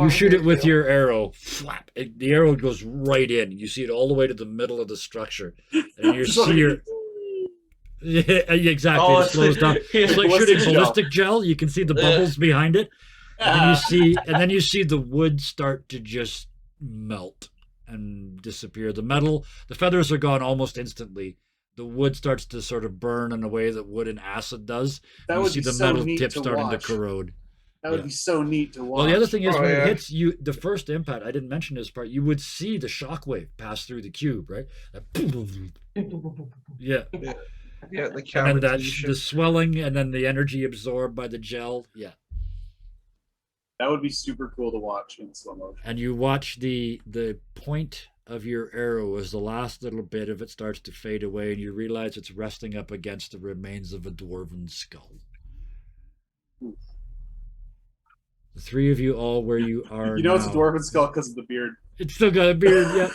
You shoot it with your arrow. Flap. The arrow goes right in. You see it all the way to the middle of the structure, and you So- see your. Yeah, exactly. Oh, it slows down. It's like ballistic shooting gel. ballistic gel. You can see the bubbles behind it, and then you see the wood start to just melt and disappear. The feathers are gone almost instantly. The wood starts to sort of burn in a way that wood and acid does. That You would see be the so metal neat tip to starting watch. to corrode. That would Yeah. be so neat to watch. Well, the other thing is Oh, when yeah. it hits you, the first impact, I didn't mention this part, you would see the shockwave pass through the cube, right? Yeah. Yeah, the And camera. then the swelling and then the energy absorbed by the gel. Yeah. That would be super cool to watch in slow motion. And you watch the point of your arrow as the last little bit of it starts to fade away, and you realize it's resting up against the remains of a dwarven skull. The three of you all where you are You know, it's a now. dwarven skull because of the beard. It's still got a beard, yeah.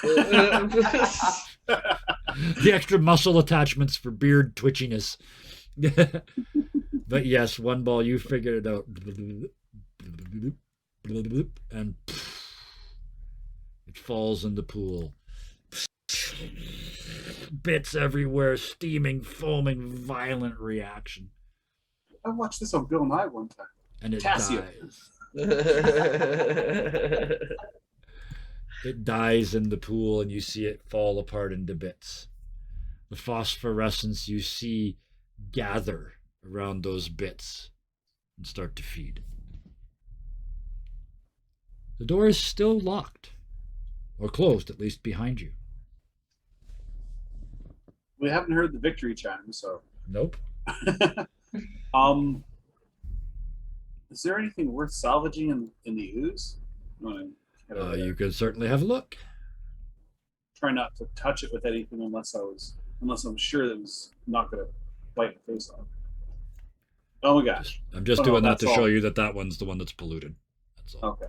The extra muscle attachments for beard twitchiness. But yes, one ball, you figured it out. And it falls in the pool. Bits everywhere, steaming, foaming, violent reaction. I watched this on Bill Nye one time. And it Potassium. dies. It dies in the pool, and you see it fall apart into bits. The phosphorescence you see gather around those bits and start to feed. The door is still locked, or closed, at least behind you. We haven't heard the victory chime, so. Nope. Is there anything worth salvaging in the ooze? You could certainly have a look. try not to touch it with anything unless I'm sure that it was not going to bite my face off. Oh my gosh. I'm just Oh, no, doing that that's to all. show you that that one's the one that's polluted. That's all. Okay.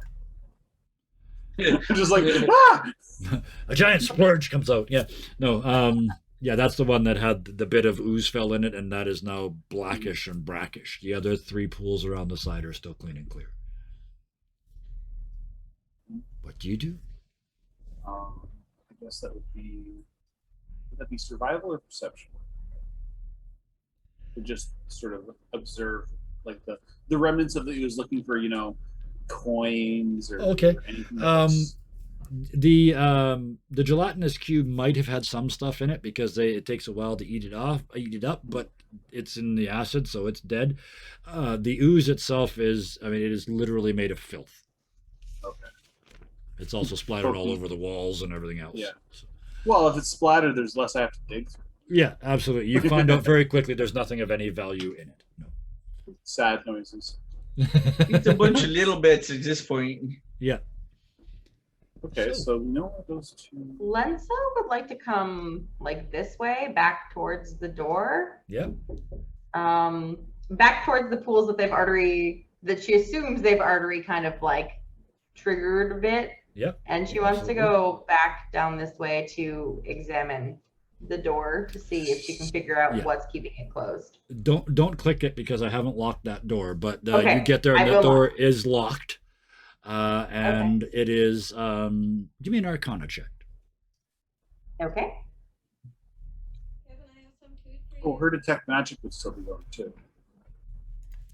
I'm just like, ah! A giant splurge comes out. Yeah. No. Yeah, that's the one that had the bit of ooze fell in it, and that is now blackish and brackish. The other 3 pools around the side are still clean and clear. What do you do? I guess that would be survival or perception? To just sort of observe like the remnants of he was looking for, coins or, Okay. or anything that's The gelatinous cube might have had some stuff in it because it takes a while to eat it up, but it's in the acid, so it's dead. The ooze itself is, I mean, it is literally made of filth. okay. It's also splattered all over the walls and everything else. Yeah. So, Well, if it's splattered, there's less I have to dig through. yeah, absolutely. You find out very quickly there's nothing of any value in it. No. Sad noises. It's a bunch of little bits at this point. Yeah. Okay, so we know where those two. Lensa would like to come like this way, back towards the door. Yeah. Back towards the pools that she assumes they've already kind of like triggered a bit. Yep. And she wants to go back down this way to examine the door to see if she can figure out what's keeping it closed. Don't click it because I haven't locked that door, but Okay, you get there I and will that door lock. is locked. And it is give me an arcana check. Okay. Oh, her detect magic would still be going too.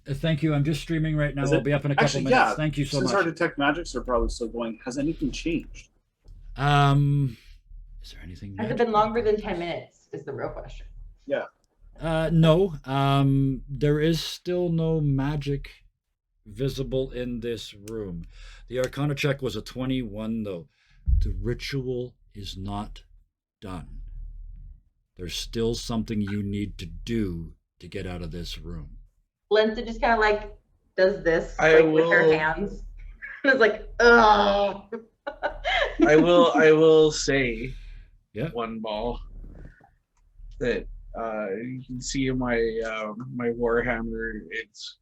Thank you. I'm just streaming right now. Is I'll it? be up in a couple Actually, minutes. yeah. Thank you so Since much. our detect magics are probably still going, has anything changed? Is there anything Has it magical? been longer than 10 minutes is the real question. Yeah. No. There is still no magic visible in this room. The arcana check was a 21 though. The ritual is not done. There's still something you need to do to get out of this room. Lensa just kind of like does this with her hands. And it's like, ugh. I will say, Yeah. one ball that you can see in my my warhammer. It's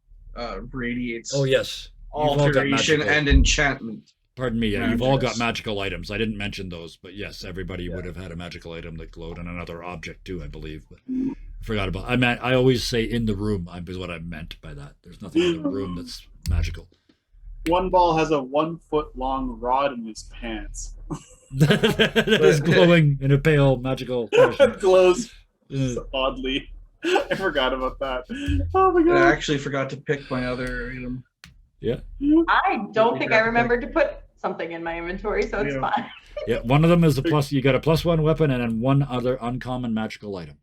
radiates. Oh yes. You've all got Alteration magical- and enchantment. Pardon me, yeah, you've all got Yes. magical items. I didn't mention those, but yes, everybody would have had a magical item that glowed and another object too, I believe. But I forgot about. I always say in the room is what I meant by that. There's nothing in the room that's magical. One ball has a 1 foot long rod in his pants. That is glowing in a pale magical fashion. It glows Uh, oddly. I forgot about that. Oh my And I god. actually forgot to pick my other item. I don't think I remembered to put something in my inventory, so it's Yeah. fine. Yeah, one of them is a plus. You got a +1 weapon and then one other uncommon magical item.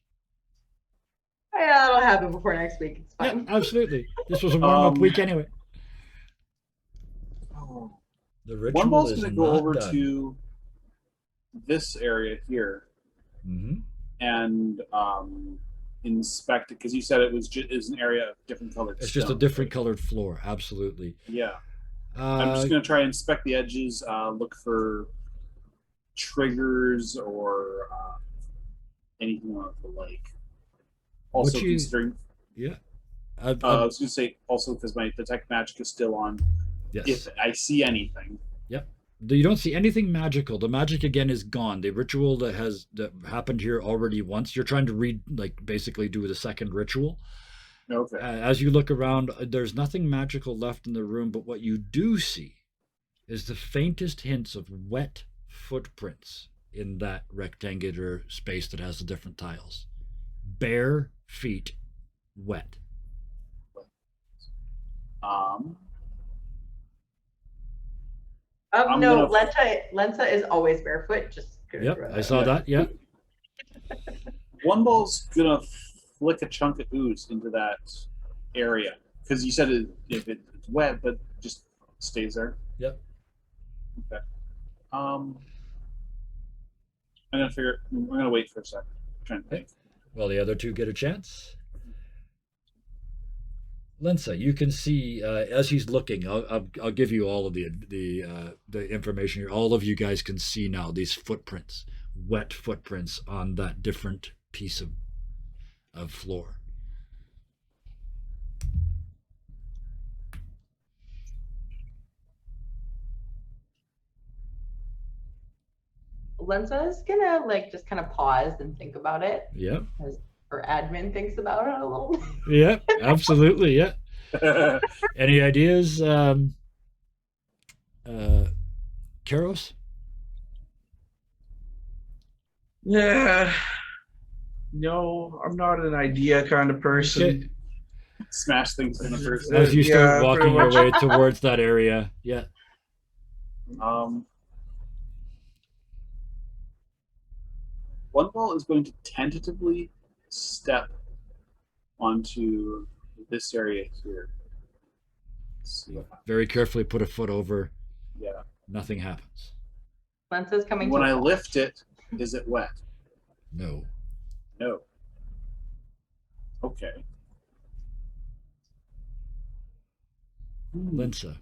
Yeah, that'll happen before next week. It's Yeah, fine. absolutely. This was a warm-up week anyway. Oh. The ritual One ball's is going to go not over done. to this area here Mm-hmm. and inspect it because you said it was is an area of different colored It's just a stone, different right? colored floor. Absolutely. Yeah. I'm just going to try and inspect the edges, look for triggers or anything like the like. Also, What you- considering, Yeah. I was going to say also because my detect magic is still on. yes. If I see anything, You don't see anything magical. The magic again is gone. The ritual that happened here already once. You're trying to basically do the second ritual. okay. As you look around, there's nothing magical left in the room, but what you do see is the faintest hints of wet footprints in that rectangular space that has the different tiles. Bare feet, wet. I'm No, gonna- Lensa is always barefoot. Just Yep, I saw Yeah. that. Yeah. One ball's gonna flick a chunk of ooze into that area because you said if it's wet, but just stays there. Yep. Okay. I'm gonna figure. I'm gonna wait for a second. I'm trying to think. Well, the other two get a chance. Lensa, you can see as he's looking. I'll give you all of the information here. All of you guys can see now these footprints wet footprints on that different piece of floor. Lensa's gonna like just kind of pause and think about it Yep. as her admin thinks about it a little. Yep. Absolutely. Yeah. Any ideas, Karos? Yeah. No, I'm not an idea kind of person. Okay. Smash things in the first. As you start Yeah, walking pretty your much. way towards that area, yeah. One ball is going to tentatively step onto this area here. Let's see what happens. Very carefully put a foot over. Yeah. Nothing happens. Lensa's coming When to I lift it, is it wet? No. No. Okay. Lensa.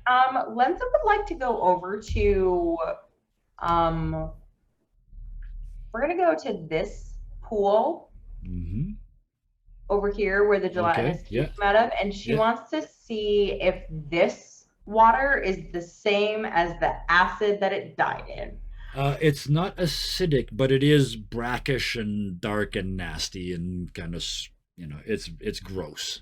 Lensa would like to go over to we're gonna go to this pool Mm-hmm. over here where the gelatinous Okay, cube yeah. came out of, and she Yeah. wants to see if this water is the same as the acid that it died in. It's not acidic, but it is brackish and dark and nasty and kind of, it's gross.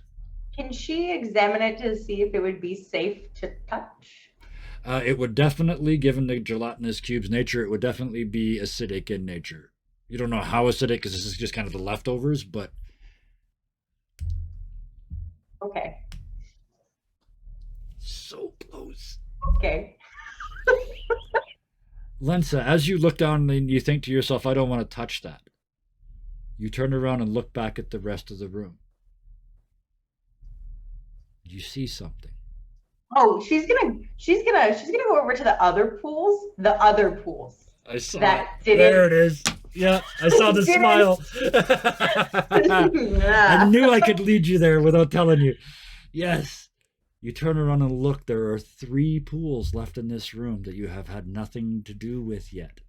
Can she examine it to see if it would be safe to touch? It would definitely, given the gelatinous cube's nature, it would definitely be acidic in nature. You don't know how acidic because this is just kind of the leftovers, but Okay. so close. Okay. Lensa, as you look down and you think to yourself, I don't want to touch that. You turn around and look back at the rest of the room. You see something. Oh, she's gonna go over to the other pools. The other pools. I saw That it. didn't- There it is. Yeah, I saw the Didn't- smile. I knew I could lead you there without telling you. Yes. You turn around and look. There are 3 pools left in this room that you have had nothing to do with yet.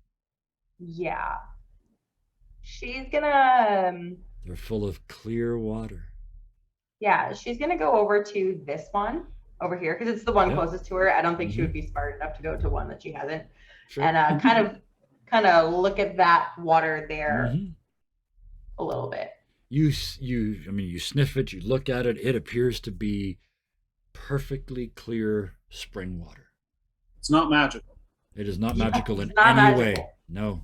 Yeah. She's gonna They're full of clear water. yeah, she's gonna go over to this one over here because it's the one Yeah. closest to her. I don't think she Mhm. would be smart enough to go to one that she hasn't. Sure. And kind of look at that water there Mhm. a little bit. You sniff it, you look at it, it appears to be perfectly clear spring water. It's not magical. It is not Yeah, magical in it's not any way. magical. No.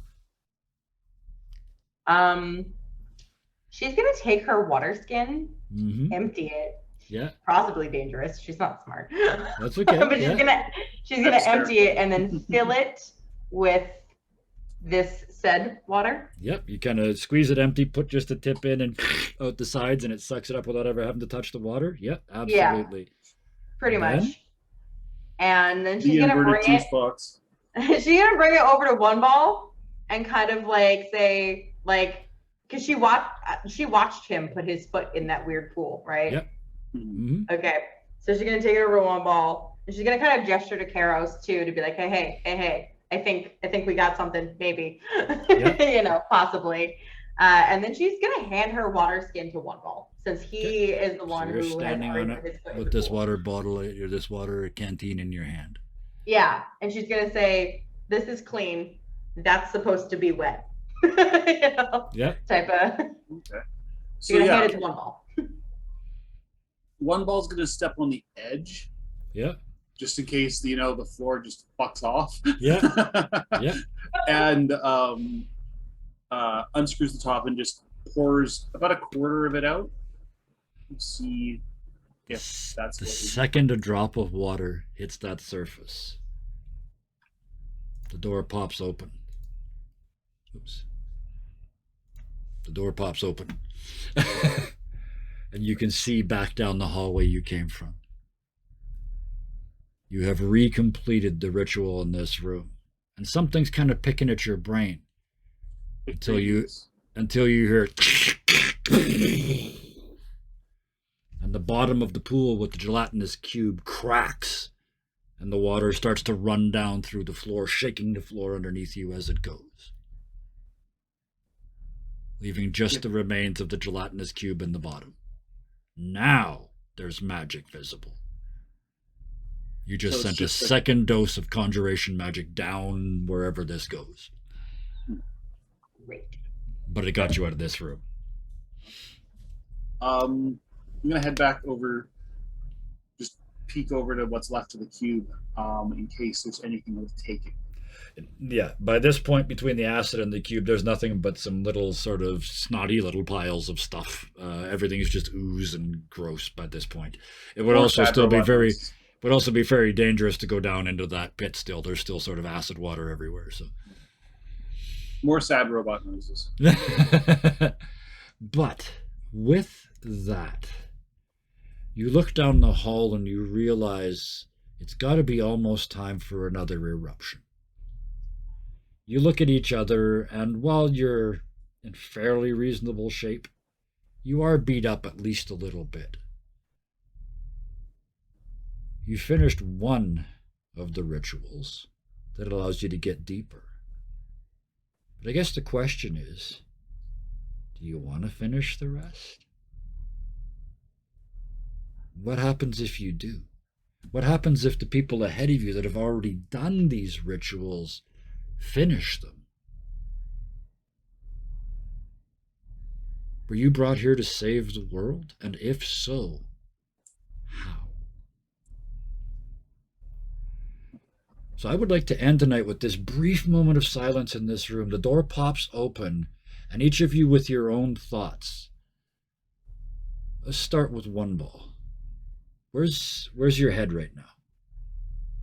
She's gonna take her water skin, Mm-hmm. empty it. Yeah, Possibly dangerous. She's not smart. that's okay. But Yeah. she's gonna That's empty it and then fill it with this said water. Yep, you kind of squeeze it empty, put just a tip in and out the sides, and it sucks it up without ever having to touch the water. Yep, absolutely. Pretty And then? much. And then she's The gonna inverted bring juice box. she's gonna bring it over to one ball and kind of like say like because she watched him put his foot in that weird pool, right? Yep. Mm-hmm. Okay. So she's gonna take it over to one ball and she's gonna kind of gesture to Karos too to be like, hey, I think we got something, maybe. Yeah. Possibly. And then she's gonna hand her water skin to one ball since he is the one So you're who has standing already on put his it foot in with the this pool. water bottle or this water canteen in your hand. Yeah, and she's gonna say, "This is clean. That's supposed to be wet." Yeah. Type of. Okay. She's So gonna yeah, hand it to one ball. one ball's gonna step on the edge Yeah. just in case the floor just fucks off. Yeah. Yeah. And unscrews the top and just pours about a quarter of it out. Let's see if that's The what we second a drop of water hits that surface, the door pops open. Oops. The door pops open. And you can see back down the hallway you came from. You have recompleted the ritual in this room. And something's kind of picking at your brain until you hear and the bottom of the pool with the gelatinous cube cracks and the water starts to run down through the floor, shaking the floor underneath you as it goes, leaving just the remains of the gelatinous cube in the bottom. Now there's magic visible. You just sent a second dose of conjuration magic down wherever this goes. Great. But it got you out of this room. I'm gonna head back over, just peek over to what's left of the cube, in case there's anything worth taking. Yeah, by this point, between the acid and the cube, there's nothing but some little sort of snotty little piles of stuff. Everything is just ooze and gross by this point. It would also still be very dangerous to go down into that pit still. There's still sort of acid water everywhere. So More sad robot noises. But with that, you look down the hall and you realize it's got to be almost time for another eruption. You look at each other, and while you're in fairly reasonable shape, you are beat up at least a little bit. You finished one of the rituals that allows you to get deeper. But I guess the question is, do you want to finish the rest? What happens if you do? What happens if the people ahead of you that have already done these rituals finish them? Were you brought here to save the world? And if so, how? So I would like to end tonight with this brief moment of silence in this room. The door pops open, and each of you with your own thoughts. Let's start with One Ball. Where's your head right now?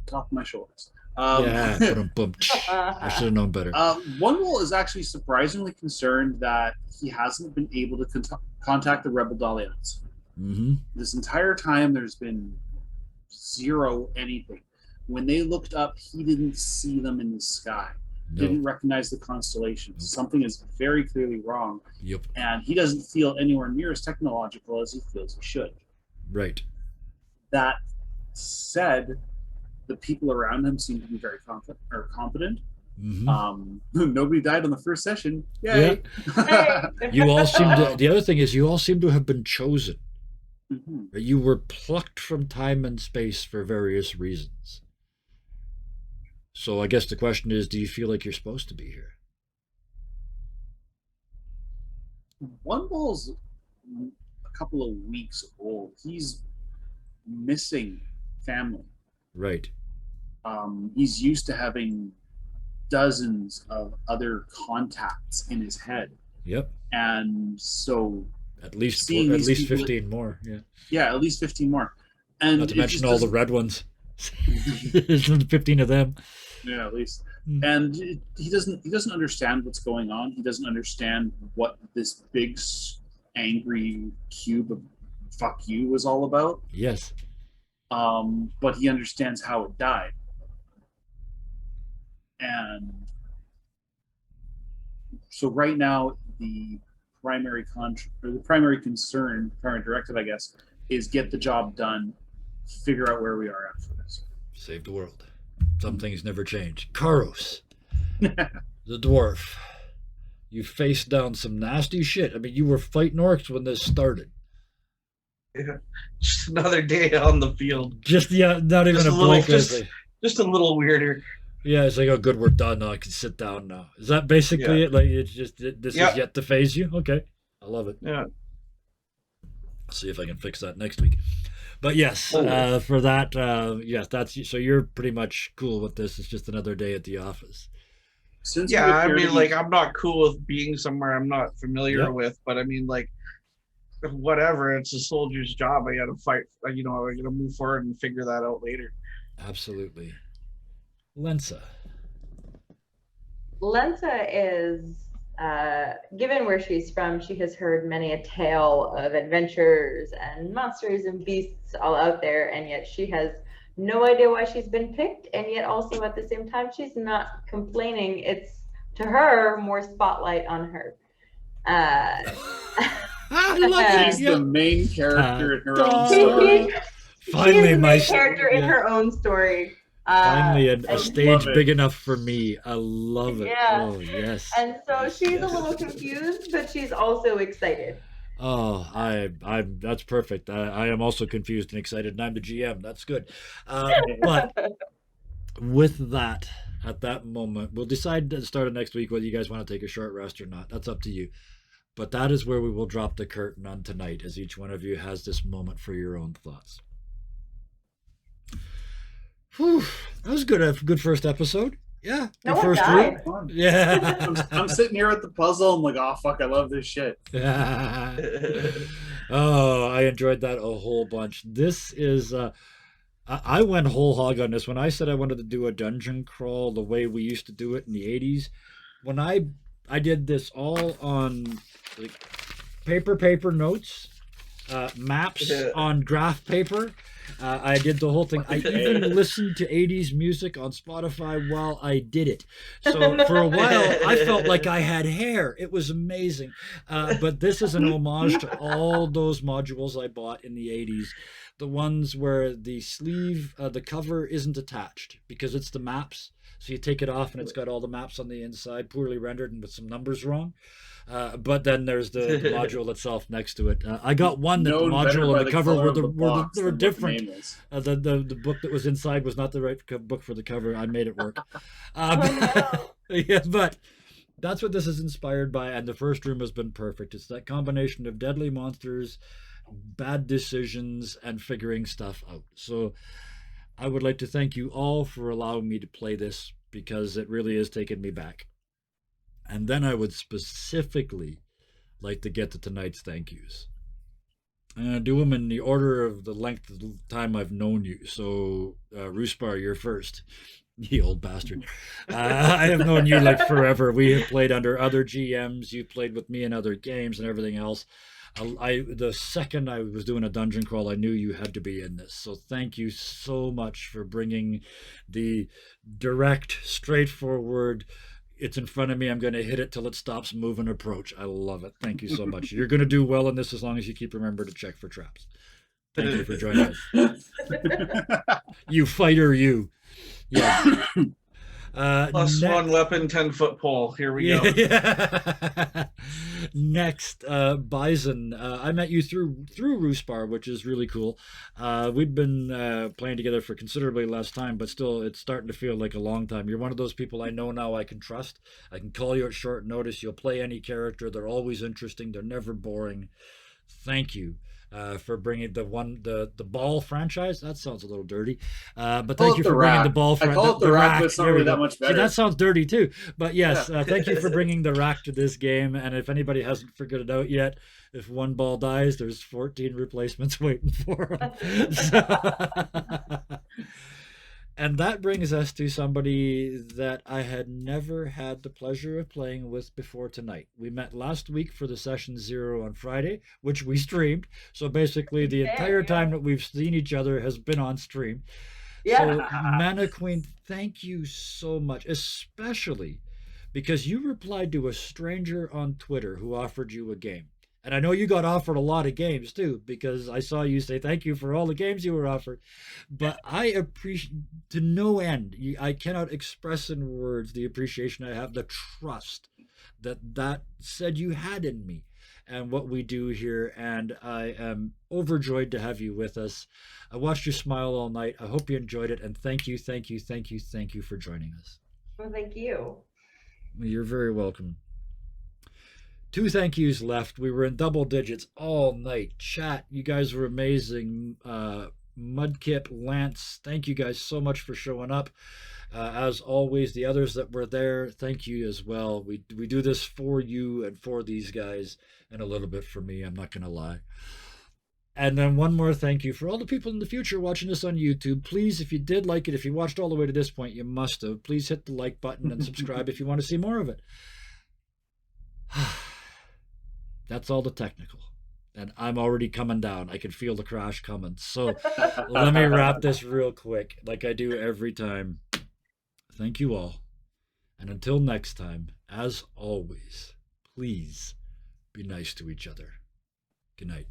Top of my shoulders. I should have known better. One Wall is actually surprisingly concerned that he hasn't been able to contact the Rebel Dalians. Mm-hmm. This entire time, there's been zero anything. When they looked up, he didn't see them in the sky. No. Didn't recognize the constellations. Nope. Something is very clearly wrong. Yep. And he doesn't feel anywhere near as technological as he feels he should. Right. That said, the people around him seem to be very competent. Mm-hmm. Nobody died on the first session. Yay! Yeah. You all seem to. The other thing is, you all seem to have been chosen. Mm-hmm. You were plucked from time and space for various reasons. So I guess the question is, do you feel like you're supposed to be here? One Ball's a couple of weeks old. He's missing family. Right. He's used to having dozens of other contacts in his head. Yep. And so At least seeing these people- 15 more. Yeah. yeah, at least 15 more. And Not to it mention just all the doesn't- red ones. There's 15 of them. Yeah, at least. Mm. And he doesn't understand what's going on. He doesn't understand what this big angry cube of fuck you was all about. Yes. But he understands how it died. And so right now the primary concern, primary directive, I guess, is get the job done, figure out where we are after this. Save the world. Some things never change. Karos, the dwarf. You faced down some nasty shit. I mean, you were fighting orcs when this started. Yeah. Just another day on the field. Just, yeah, not even Just a a little- blink. just- It's like, Just a little weirder. yeah, it's like, oh, good, we're done now. I can sit down now. Is that basically it? Like, it's just, this Yeah. is yet to phase you? Okay. I love it. Yeah. I'll see if I can fix that next week. But yes, for that, yes, that's, so you're pretty much cool with this. It's just another day at the office. Since Yeah, we I appear to mean, be- like, I'm not cool with being somewhere I'm not familiar Yeah. with, but I mean, like, whatever, it's a soldier's job. I gotta fight, I gotta move forward and figure that out later. Absolutely. Lensa. Lensa is, given where she's from, she has heard many a tale of adventures and monsters and beasts all out there, and yet she has no idea why she's been picked, and yet also at the same time, she's not complaining. It's, to her, more spotlight on her. I love She's the main character in her own Dun, story. She Finally, is the my main character in yeah. her own story. Finally, a and- stage love it. big enough for me. I love it. Yeah. Oh, yes. And so Yes, she's a yes. little confused, but she's also excited. Oh, that's perfect. I am also confused and excited, and I'm the GM. That's good. But with that, at that moment, we'll decide at the start of next week whether you guys want to take a short rest or not. That's up to you. But that is where we will drop the curtain on tonight, as each one of you has this moment for your own thoughts. Whew, that was good. A good first episode. Yeah. No good one first died. room. Fun. Yeah. I'm sitting here at the puzzle. I'm like, oh fuck, I love this shit. Oh, I enjoyed that a whole bunch. This is I went whole hog on this. When I said I wanted to do a dungeon crawl the way we used to do it in the 80s, when I did this all on like paper notes, maps Yeah. on graph paper. I did the whole thing. I even listened to 80s music on Spotify while I did it. So for a while, I felt like I had hair. It was amazing. But this is an homage to all those modules I bought in the 80s. The ones where the sleeve, the cover isn't attached because it's the maps. So you take it off and it's got all the maps on the inside, poorly rendered and with some numbers wrong. But then there's the module itself next to it. I got one that the Known better module by and the cover color were of the box they were than what the different. name is. The book that was inside was not the right book for the cover. I made it work. Oh, Yeah, but that's what this is inspired by, and the first room has been perfect. It's that combination of deadly monsters, bad decisions, and figuring stuff out. So I would like to thank you all for allowing me to play this because it really is taking me back. And then I would specifically like to get to tonight's thank yous. I'm going to do them in the order of the length of the time I've known you. So, Ruspar, you're first. You old bastard. I have known you like forever. We have played under other GMs. You played with me in other games and everything else. The second I was doing a dungeon crawl, I knew you had to be in this. So thank you so much for bringing the direct, straightforward, it's in front of me, I'm going to hit it till it stops moving approach. I love it. Thank you so much. You're going to do well in this as long as you keep remember to check for traps. Thank you for joining us. You fighter, you. Yeah. Plus one weapon, 10-foot pole. Here we go. Yeah. Next, Bison. I met you through Ruspar, which is really cool. We've been playing together for considerably less time, but still, it's starting to feel like a long time. You're one of those people I know now I can trust. I can call you at short notice. You'll play any character. They're always interesting. They're never boring. Thank you. For bringing the ball franchise. That sounds a little dirty, but thank you for bringing the ball. I call it the rack, but it's not really that much better. See, that sounds dirty too. But yes, thank you for bringing the rack to this game. And if anybody hasn't figured it out yet, if one ball dies, there's 14 replacements waiting for them. And that brings us to somebody that I had never had the pleasure of playing with before tonight. We met last week for the session 0 on Friday, which we streamed. So basically, the entire time that we've seen each other has been on stream. Yeah. So, Mana Queen, thank you so much, especially because you replied to a stranger on Twitter who offered you a game. And I know you got offered a lot of games too, because I saw you say thank you for all the games you were offered. But I appreciate to no end. I cannot express in words the appreciation I have, the trust that said you had in me and what we do here. And I am overjoyed to have you with us. I watched you smile all night. I hope you enjoyed it. And thank you for joining us. Well, thank you. You're very welcome. 2 thank yous left. We were in double digits all night. Chat, you guys were amazing. Mudkip, Lance, thank you guys so much for showing up. As always, the others that were there, thank you as well. We do this for you and for these guys, and a little bit for me, I'm not going to lie. And then one more thank you for all the people in the future watching this on YouTube. Please, if you did like it, if you watched all the way to this point, you must have. Please hit the like button and subscribe if you want to see more of it. That's all the technical. And I'm already coming down. I can feel the crash coming. So let me wrap this real quick, like I do every time. Thank you all. And until next time, as always, please be nice to each other. Good night.